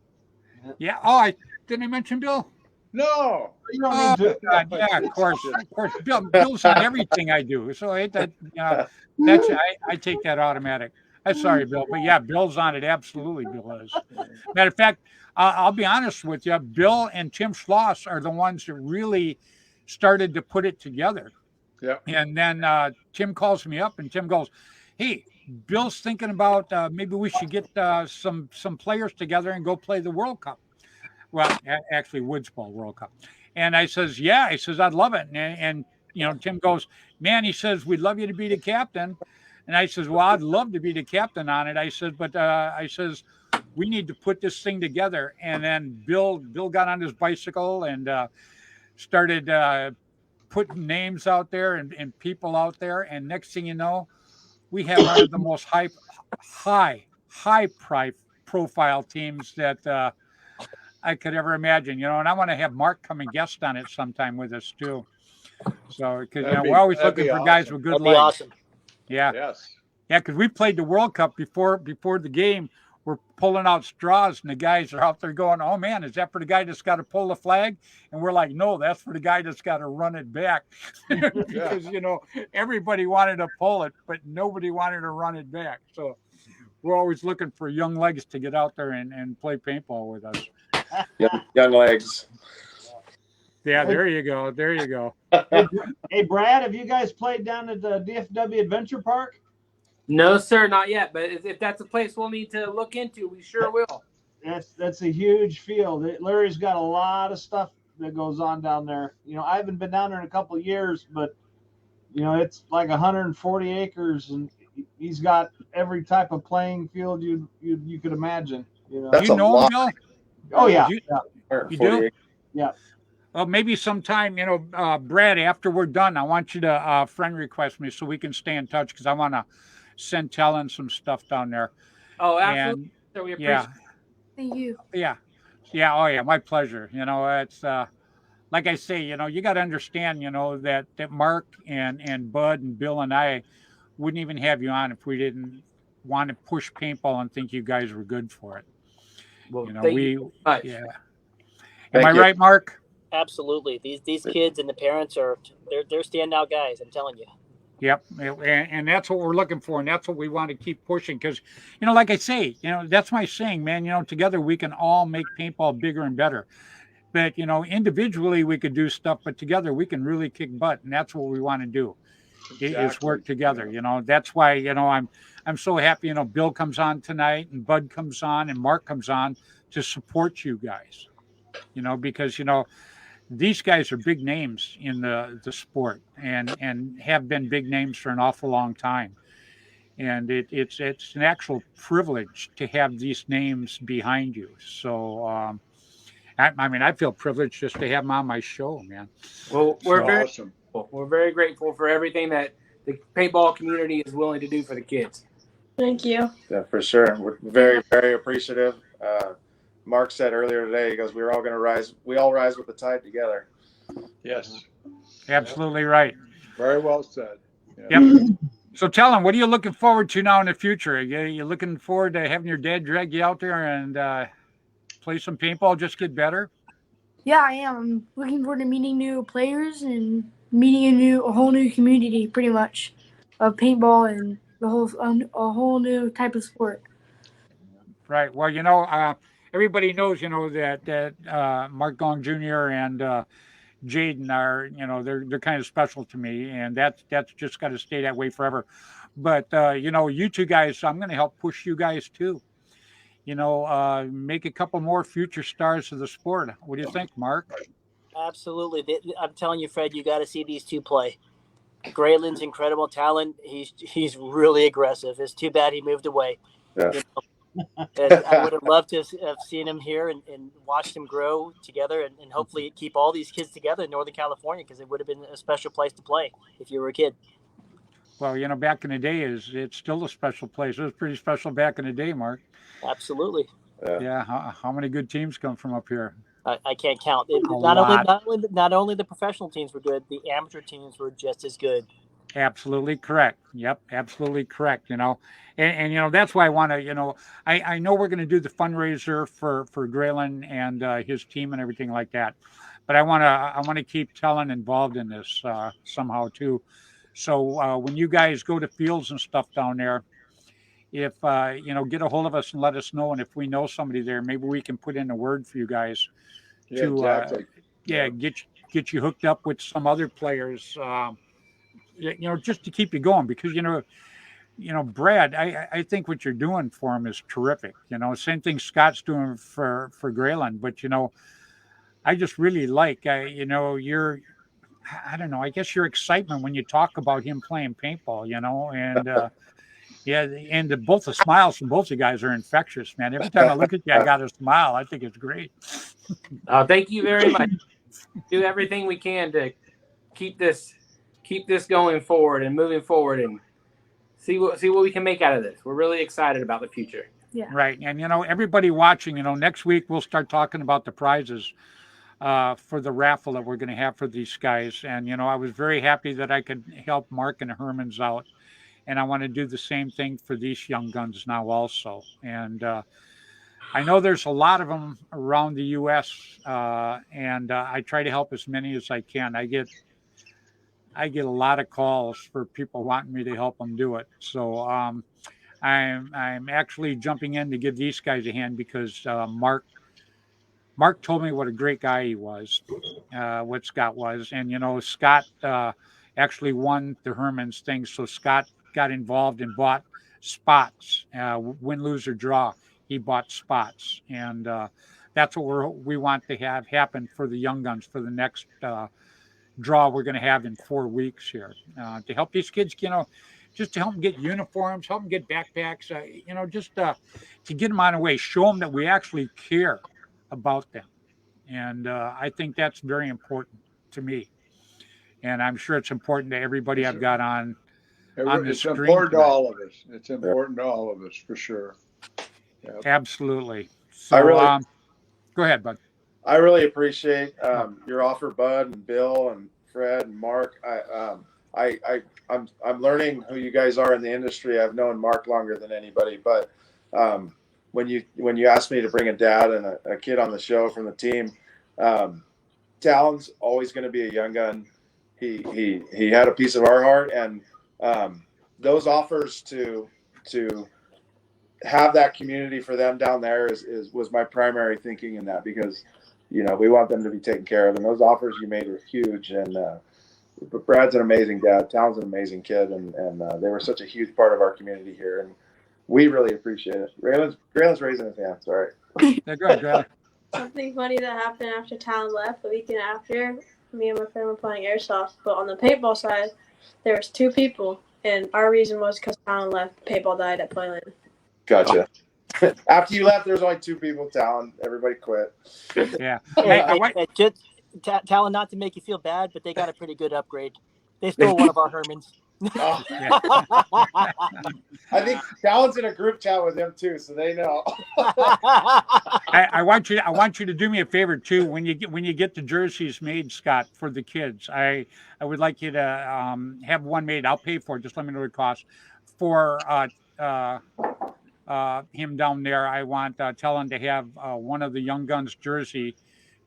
Yeah. Oh, didn't I mention Bill? No, you don't need to. God, yeah, of course. Bill's on everything I do. So that's I take that automatic. I'm sorry, Bill, but yeah, Bill's on it. Absolutely, Bill is. Matter of fact, I'll be honest with you. Bill and Tim Schloss are the ones that really started to put it together. Yeah. And then Tim calls me up, and Tim goes, "Hey, Bill's thinking about maybe we should get some players together and go play the World Cup." Well, actually, Woods Ball World Cup. And I says, yeah. I says, I'd love it. And Tim goes, man, he says, we'd love you to be the captain. And I says, well, I'd love to be the captain on it. I said, but I says, we need to put this thing together. And then Bill got on his bicycle and started putting names out there and people out there. And next thing you know, we have one of the most high profile teams that I could ever imagine, and I want to have Mark come and guest on it sometime with us too. So, because we're always looking for guys with good legs. Awesome. Yeah. Yes. Yeah, because we played the World Cup before the game. We're pulling out straws, and the guys are out there going, "Oh man, is that for the guy that's got to pull the flag?" And we're like, "No, that's for the guy that's got to run it back," because everybody wanted to pull it, but nobody wanted to run it back. So we're always looking for young legs to get out there and play paintball with us. Young legs. Yeah, there you go. There you go. Hey, Brad, have you guys played down at the DFW Adventure Park? No, sir, not yet. But if that's a place we'll need to look into, we sure will. That's a huge field. Larry's got a lot of stuff that goes on down there. I haven't been down there in a couple of years, but it's like 140 acres, and he's got every type of playing field you could imagine. That's a lot. Bill? Oh yeah. You do? Yeah. Well, maybe sometime, Brad, after we're done, I want you to friend request me so we can stay in touch, because I want to send Talon some stuff down there. Oh, absolutely. So we appreciate it. Thank you. Yeah. Yeah. Oh, yeah. My pleasure. It's like I say, you got to understand, that Mark and Bud and Bill and I wouldn't even have you on if we didn't want to push paintball and think you guys were good for it. Well, thank you so much. Yeah. Am I right, Mark? Absolutely. These kids and the parents they're standout guys. I'm telling you. Yep. And that's what we're looking for. And that's what we want to keep pushing. Because, like I say, that's my saying, man, together we can all make paintball bigger and better. But, individually we could do stuff, but together we can really kick butt. And that's what we want to do. Exactly. Is work together. That's why, I'm so happy, Bill comes on tonight and Bud comes on and Mark comes on to support you guys, because, these guys are big names in the sport and have been big names for an awful long time. And it's an actual privilege to have these names behind you. So, I feel privileged just to have them on my show, man. Well, we're very awesome. We're very grateful for everything that the paintball community is willing to do for the kids. Thank you. Yeah, for sure. We're very, very appreciative. Mark said earlier today, he goes, we all rise with the tide together. Yes. Absolutely right. Very well said. Yeah. Yep. So tell him, what are you looking forward to now in the future? Are you looking forward to having your dad drag you out there and play some paintball, just get better? Yeah, I am. I'm looking forward to meeting new players and meeting a whole new community, pretty much, of paintball and a whole new type of sport. Right. Well, everybody knows, that Mark Gong Jr. and Jaden are, they're kind of special to me, and that's just got to stay that way forever. But you two guys, I'm going to help push you guys too. Make a couple more future stars of the sport. What do you think, Mark? Absolutely. I'm telling you, Fred, you got to see these two play. Graylin's incredible talent. He's really aggressive. It's too bad he moved away. Yeah. And I would have loved to have seen him here and watched him grow together and hopefully keep all these kids together in Northern California, because it would have been a special place to play if you were a kid. Well, back in the day, it's still a special place. It was pretty special back in the day, Mark. Absolutely. Yeah. How many good teams come from up here? I can't count. Not only the professional teams were good, the amateur teams were just as good. Absolutely correct. Yep, absolutely correct. And that's why I want to. I know we're going to do the fundraiser for Graylin and his team and everything like that, but I want to keep Talon involved in this somehow too. So when you guys go to fields and stuff down there, if get a hold of us and let us know, and if we know somebody there, maybe we can put in a word for you guys Yeah, to exactly. get you hooked up with some other players. Just to keep you going, because Brad, I think what you're doing for him is terrific. Same thing Scott's doing for Graylin, but I just really like your I don't know, I guess your excitement when you talk about him playing paintball, and yeah, and both the smiles from both you guys are infectious, man. Every time I look at you, I got a smile. I think it's great. Thank you very much. Do everything we can to keep this going forward and moving forward, and see what we can make out of this. We're really excited about the future. Yeah. Right. And everybody watching, next week we'll start talking about the prizes for the raffle that we're going to have for these guys. And I was very happy that I could help Mark and the Hermans out, and I want to do the same thing for these young guns now also. And I know there's a lot of them around the U.S. And I try to help as many as I can. I get a lot of calls for people wanting me to help them do it. So I'm actually jumping in to give these guys a hand, because Mark told me what a great guy he was, what Scott was, and Scott actually won the Hermans thing. So Scott got involved and bought spots, win, lose or draw. He bought spots, and that's what we want to have happen for the young guns for the next draw we're going to have in 4 weeks here, to help these kids, just to help them get uniforms, help them get backpacks, just to get them on the way, show them that we actually care about them. And I think that's very important to me. And I'm sure it's important to everybody I've got on the It's screen important tonight. to all of us. It's important to all of us, for sure. Yep. Absolutely. So, go ahead, bud. I really appreciate your offer, Bud and Bill and Fred and Mark. I'm learning who you guys are in the industry. I've known Mark longer than anybody, but when you asked me to bring a dad and a kid on the show from the team, Talon's always going to be a young gun. He had a piece of our heart, and those offers to have that community for them down there was my primary thinking in that, because we want them to be taken care of, and those offers you made were huge. And but Brad's an amazing dad, Talon's an amazing kid, and they were such a huge part of our community here, and we really appreciate it. Graylon's raising his hand. Sorry. Yeah, go ahead, Graylon. Something funny that happened after Talon left, the weekend after, me and my friend were playing airsoft, but on the paintball side, there was 2 people, and our reason was because Talon left, paintball died at Playland. Gotcha. After you left, there was only 2 people. Talon, everybody quit. Yeah. Talon, not to make you feel bad, but they got a pretty good upgrade. They stole one of our Hermans. Oh. I think Talon's in a group chat with them too, so they know. I want you to do me a favor too. When you get the jerseys made, Scott, for the kids, I would like you to have one made. I'll pay for it. Just let me know what it costs. For him down there, I want Talon to have one of the Young Guns jersey,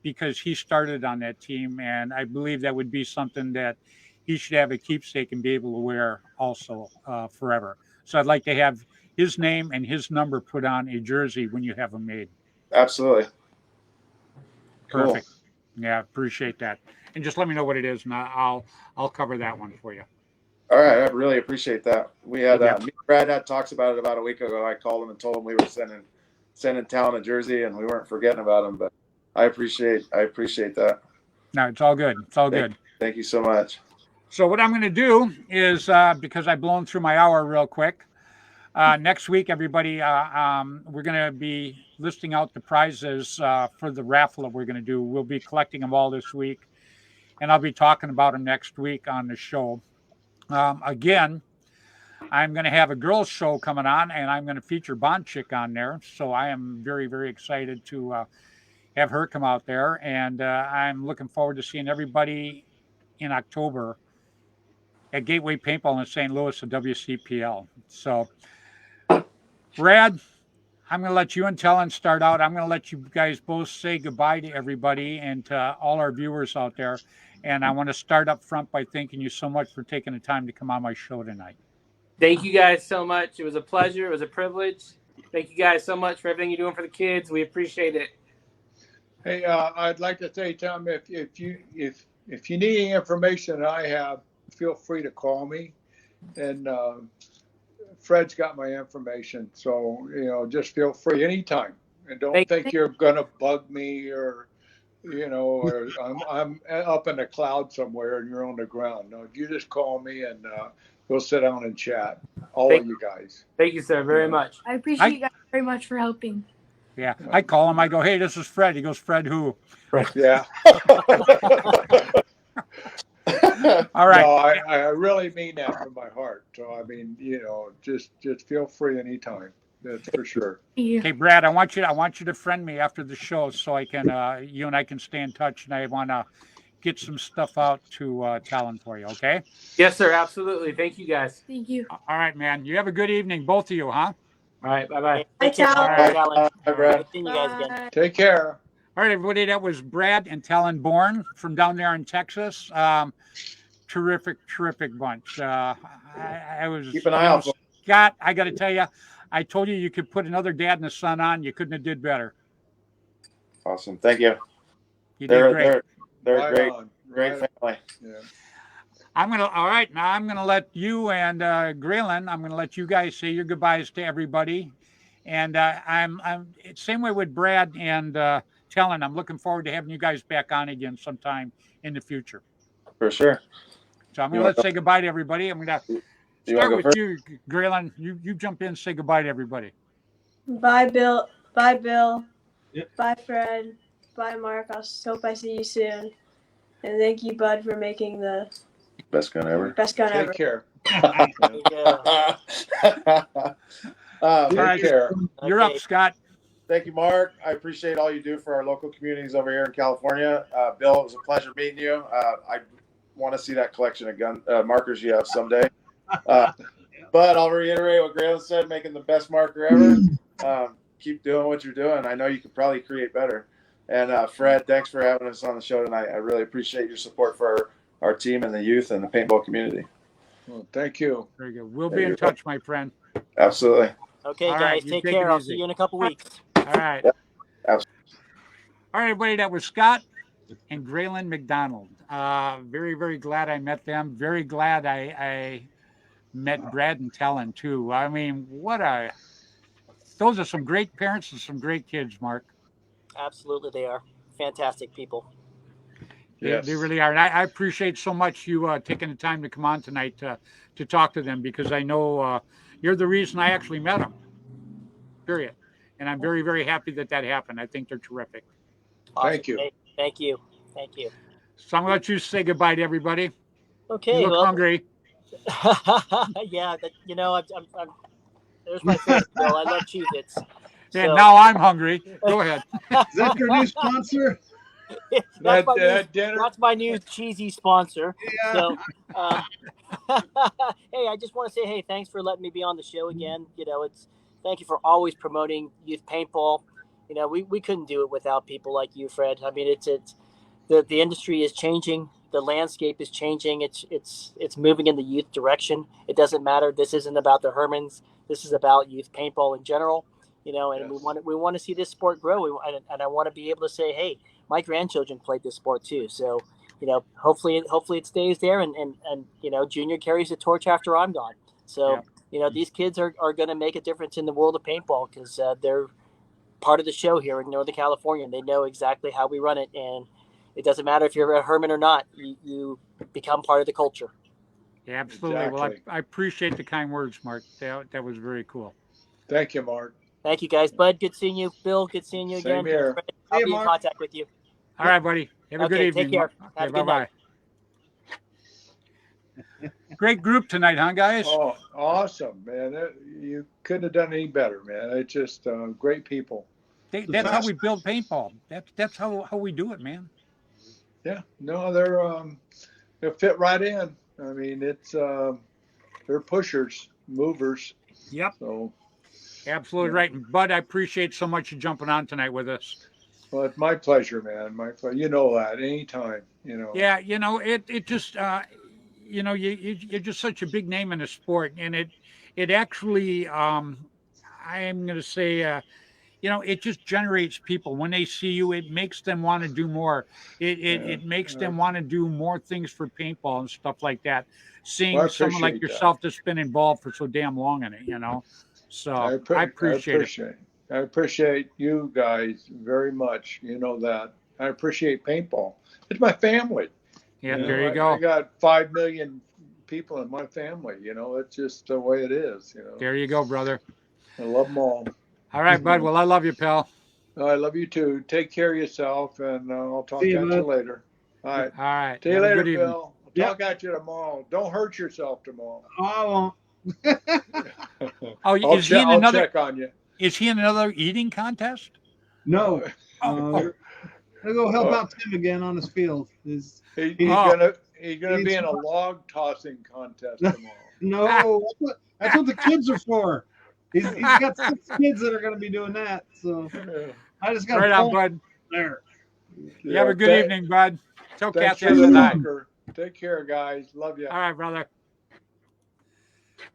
because he started on that team, and I believe that would be something that he should have a keepsake and be able to wear also forever. So I'd like to have his name and his number put on a jersey when you have them made. Absolutely. Perfect. Cool. Yeah, appreciate that. And just let me know what it is, and I'll cover that one for you. All right, I really appreciate that. We had me and Brad had talks about it about a week ago. I called him and told him we were sending Talon a jersey, and we weren't forgetting about him. But I appreciate that. No, it's all good. It's all good. Thank you so much. So what I'm going to do is, because I've blown through my hour real quick, next week, everybody, we're going to be listing out the prizes for the raffle that we're going to do. We'll be collecting them all this week, and I'll be talking about them next week on the show. Again, I'm going to have a girls' show coming on, and I'm going to feature Bond Chick on there. So I am very, very excited to have her come out there, and I'm looking forward to seeing everybody in October at Gateway Paintball in St. Louis, the WCPL. So, Brad, I'm going to let you and Tellen start out. I'm going to let you guys both say goodbye to everybody and to all our viewers out there. And I want to start up front by thanking you so much for taking the time to come on my show tonight. Thank you guys so much. It was a pleasure. It was a privilege. Thank you guys so much for everything you're doing for the kids. We appreciate it. Hey, I'd like to say, Tom, if you need any information that I have, feel free to call me. And Fred's got my information, so just feel free anytime. And don't think you're gonna bug me or or I'm up in a cloud somewhere and you're on the ground. No, you just call me and we'll sit down and chat. All of you guys. Thank you, sir, very much. I appreciate you guys very much for helping. Yeah, I call him. I go, "Hey, this is Fred." He goes, "Fred who?" Yeah. All right. No, I really mean that from my heart. So I mean, just feel free anytime. That's for sure. Okay, Brad, I want you to friend me after the show so I can you and I can stay in touch, and I want to get some stuff out to Talon for you. Okay? Yes, sir. Absolutely. Thank you, guys. Thank you. All right, man. You have a good evening, both of you, huh? All right. Bye-bye. Bye, Talon. Bye, Brad. Seeing you guys again. Take care. All right, everybody. That was Brad and Talon Bourne from down there in Texas. Terrific bunch. I was Keep an eye out. Scott, I got to tell you, I told you could put another Dad and the Son on. You couldn't have did better. Awesome. Thank you. You did great. They're Right great. on. Great family. Yeah. All right, now I'm gonna let you and Graylin, I'm gonna let you guys say your goodbyes to everybody. And I'm same way with Brad and Talon. I'm looking forward to having you guys back on again sometime in the future. For sure. So I'm gonna say goodbye to everybody. I'm gonna start with you, Graylin. You jump in and say goodbye to everybody. Bye, Bill. Bye, Bill. Yep. Bye, Fred. Bye, Mark. I hope I see you soon. And thank you, Bud, for making the Best gun ever. best gun ever. Take care. Take care. You're up, Scott. Thank you, Mark. I appreciate all you do for our local communities over here in California. Bill, it was a pleasure meeting you. I want to see that collection of gun markers you have someday. But I'll reiterate what Graylin said, making the best marker ever. Keep doing what you're doing. I know you could probably create better. And Fred, thanks for having us on the show tonight. I really appreciate your support for our team and the youth and the paintball community. Well, thank you. Very good. We'll be in touch, my friend. Absolutely. Okay, All guys, right, you take take care. it I'll easy. see you in a couple weeks. All right. Yep. Absolutely. All right, everybody. That was Scott and Graylin McDonald. Very, very glad I met them. Very glad I met Brad and Talon too. I mean, those are some great parents and some great kids, Mark. Absolutely, they are fantastic people. Yes. They really are. And I appreciate so much you taking the time to come on tonight to talk to them, because I know you're the reason I actually met them. Period. And I'm very, very happy that happened. I think they're terrific. Awesome. Thank you. Hey, thank you. Thank you. So I'm going to let you say goodbye to everybody. Okay. You look hungry. Yeah, I'm there's my favorite, Bill. I love Cheez-Its. And now I'm hungry. Go ahead. Is that your new sponsor? That's my new cheesy sponsor. Yeah. So, hey, I just want to say, hey, thanks for letting me be on the show again. Thank you for always promoting youth paintball. We couldn't do it without people like you, Fred. I mean, the industry is changing. The landscape is changing. It's moving in the youth direction. It doesn't matter. This isn't about the Hermans. This is about youth paintball in general. And yes. we want to see this sport grow. And I want to be able to say, hey, my grandchildren played this sport too. So, hopefully it stays there and Junior carries the torch after I'm gone. So, these kids are going to make a difference in the world of paintball because they're part of the show here in Northern California. And they know exactly how we run it. And it doesn't matter if you're a Herman or not, you become part of the culture. Yeah, absolutely. Exactly. Well, I appreciate the kind words, Mark. That was very cool. Thank you, Mark. Thank you, guys. Bud, good seeing you. Bill, good seeing you again. Same here. I'll be in contact with you. All right, buddy. Have a good evening. Take care. Okay, bye-bye. Great group tonight, huh, guys? Oh, awesome, man. You couldn't have done any better, man. It's just great people. That's how we build paintball. That's how we do it, man. Yeah. No, they'll fit right in. I mean, it's they're pushers, movers. Yep. So absolutely right. And Bud, I appreciate so much you jumping on tonight with us. Well, it's my pleasure, man. My pleasure. You know that anytime. Yeah, it just you're just such a big name in the sport, and it actually I am going to say it just generates people when they see you. It makes them want to do more. It makes them want to do more things for paintball and stuff like that. Seeing someone like yourself that's been involved for so damn long in it, So I appreciate it. I appreciate you guys very much. You know that. I appreciate paintball. It's my family. Yeah, there you go. I got 5 million people in my family. It's just the way it is. There you go, brother. I love them all. All right, Bud. Well, I love you, pal. I love you too. Take care of yourself, and I'll talk to you later. All right. All right. See you later, Bill. I'll talk at you tomorrow. Don't hurt yourself tomorrow. Oh, I won't. I'll check on you. Is he in another eating contest? No. I'll go help out Tim again on his field. He's gonna be in a log tossing contest tomorrow. No, that's what the kids are for. He's got 6 kids that are going to be doing that. So I just got right on, Bud. There. You have a good evening, Bud. Tell Kathy Take care, guys. Love you. All right, brother.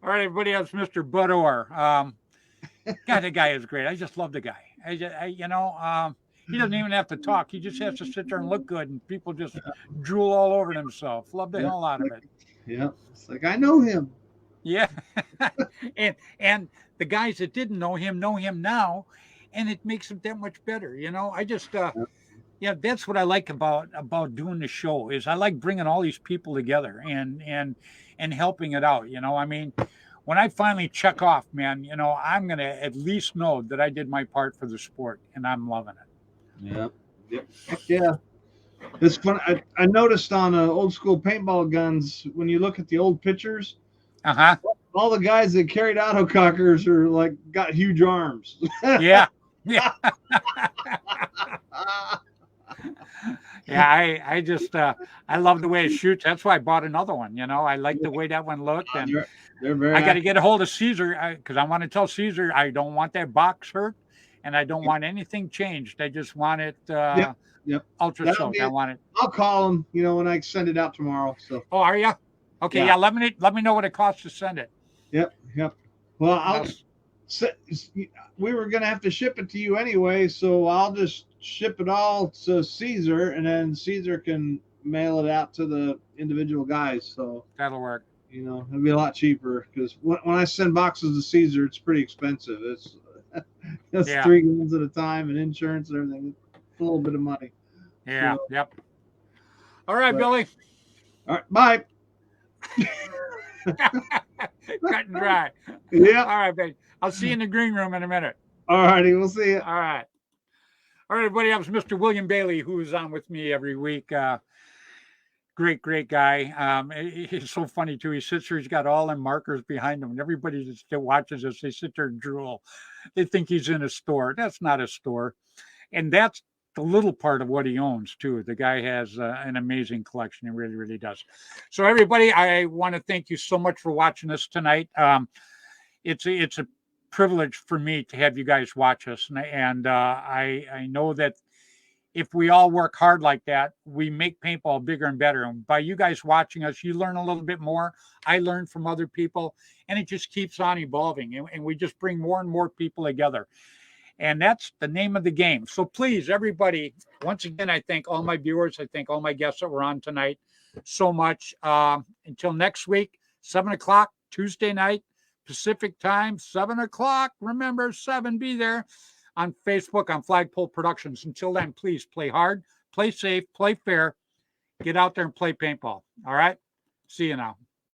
All right, everybody. That's Mr. Bud Orr. God, the guy is great. I just love the guy. He doesn't even have to talk. He just has to sit there and look good, and people just drool all over themselves. Love the hell out of it. Yeah, it's like I know him. Yeah, and the guys that didn't know him now, and it makes him that much better. I just that's what I like about doing the show is I like bringing all these people together and helping it out. I mean, when I finally check off, man, I'm gonna at least know that I did my part for the sport, and I'm loving it. Yeah. It's fun. I noticed on old school paintball guns when you look at the old pictures. All the guys that carried autocockers are got huge arms. Yeah. Yeah, I just I love the way it shoots. That's why I bought another one. I like the way that one looked, and I got to get a hold of Caesar because I want to tell Caesar I don't want that box hurt, and I don't want anything changed. I just want it ultra soaked. I want it. I'll call him. When I send it out tomorrow. So. Oh, are you? Okay, yeah. Let me know what it costs to send it. Yep. Well, we were gonna have to ship it to you anyway, so I'll just ship it all to Caesar, and then Caesar can mail it out to the individual guys. So that'll work. It'll be a lot cheaper because when I send boxes to Caesar, it's pretty expensive. It's 3 guns at a time and insurance and everything. It's a little bit of money. Yeah. So, yep. All right, Billy. All right. Bye. Cut and dry. Yeah. All right, babe. I'll see you in the green room in a minute. All righty. We'll see you. All right. All right, everybody. That was Mr. William Bailey, who is on with me every week. Great guy. It's so funny, too. He sits there. He's got all them markers behind him. And everybody that watches us, they sit there and drool. They think he's in a store. That's not a store. And that's the little part of what he owns, too. The guy has an amazing collection. He really, really does. So, everybody, I want to thank you so much for watching us tonight. It's a privilege for me to have you guys watch us. And I know that if we all work hard like that, we make paintball bigger and better. And by you guys watching us, you learn a little bit more. I learn from other people, and it just keeps on evolving. And we just bring more and more people together. And that's the name of the game. So please, everybody, once again, I thank all my viewers. I thank all my guests that were on tonight so much. Until next week, 7 o'clock, Tuesday night, Pacific time, 7 o'clock. Remember, 7, be there on Facebook, on Flagpole Productions. Until then, please play hard, play safe, play fair. Get out there and play paintball. All right? See you now.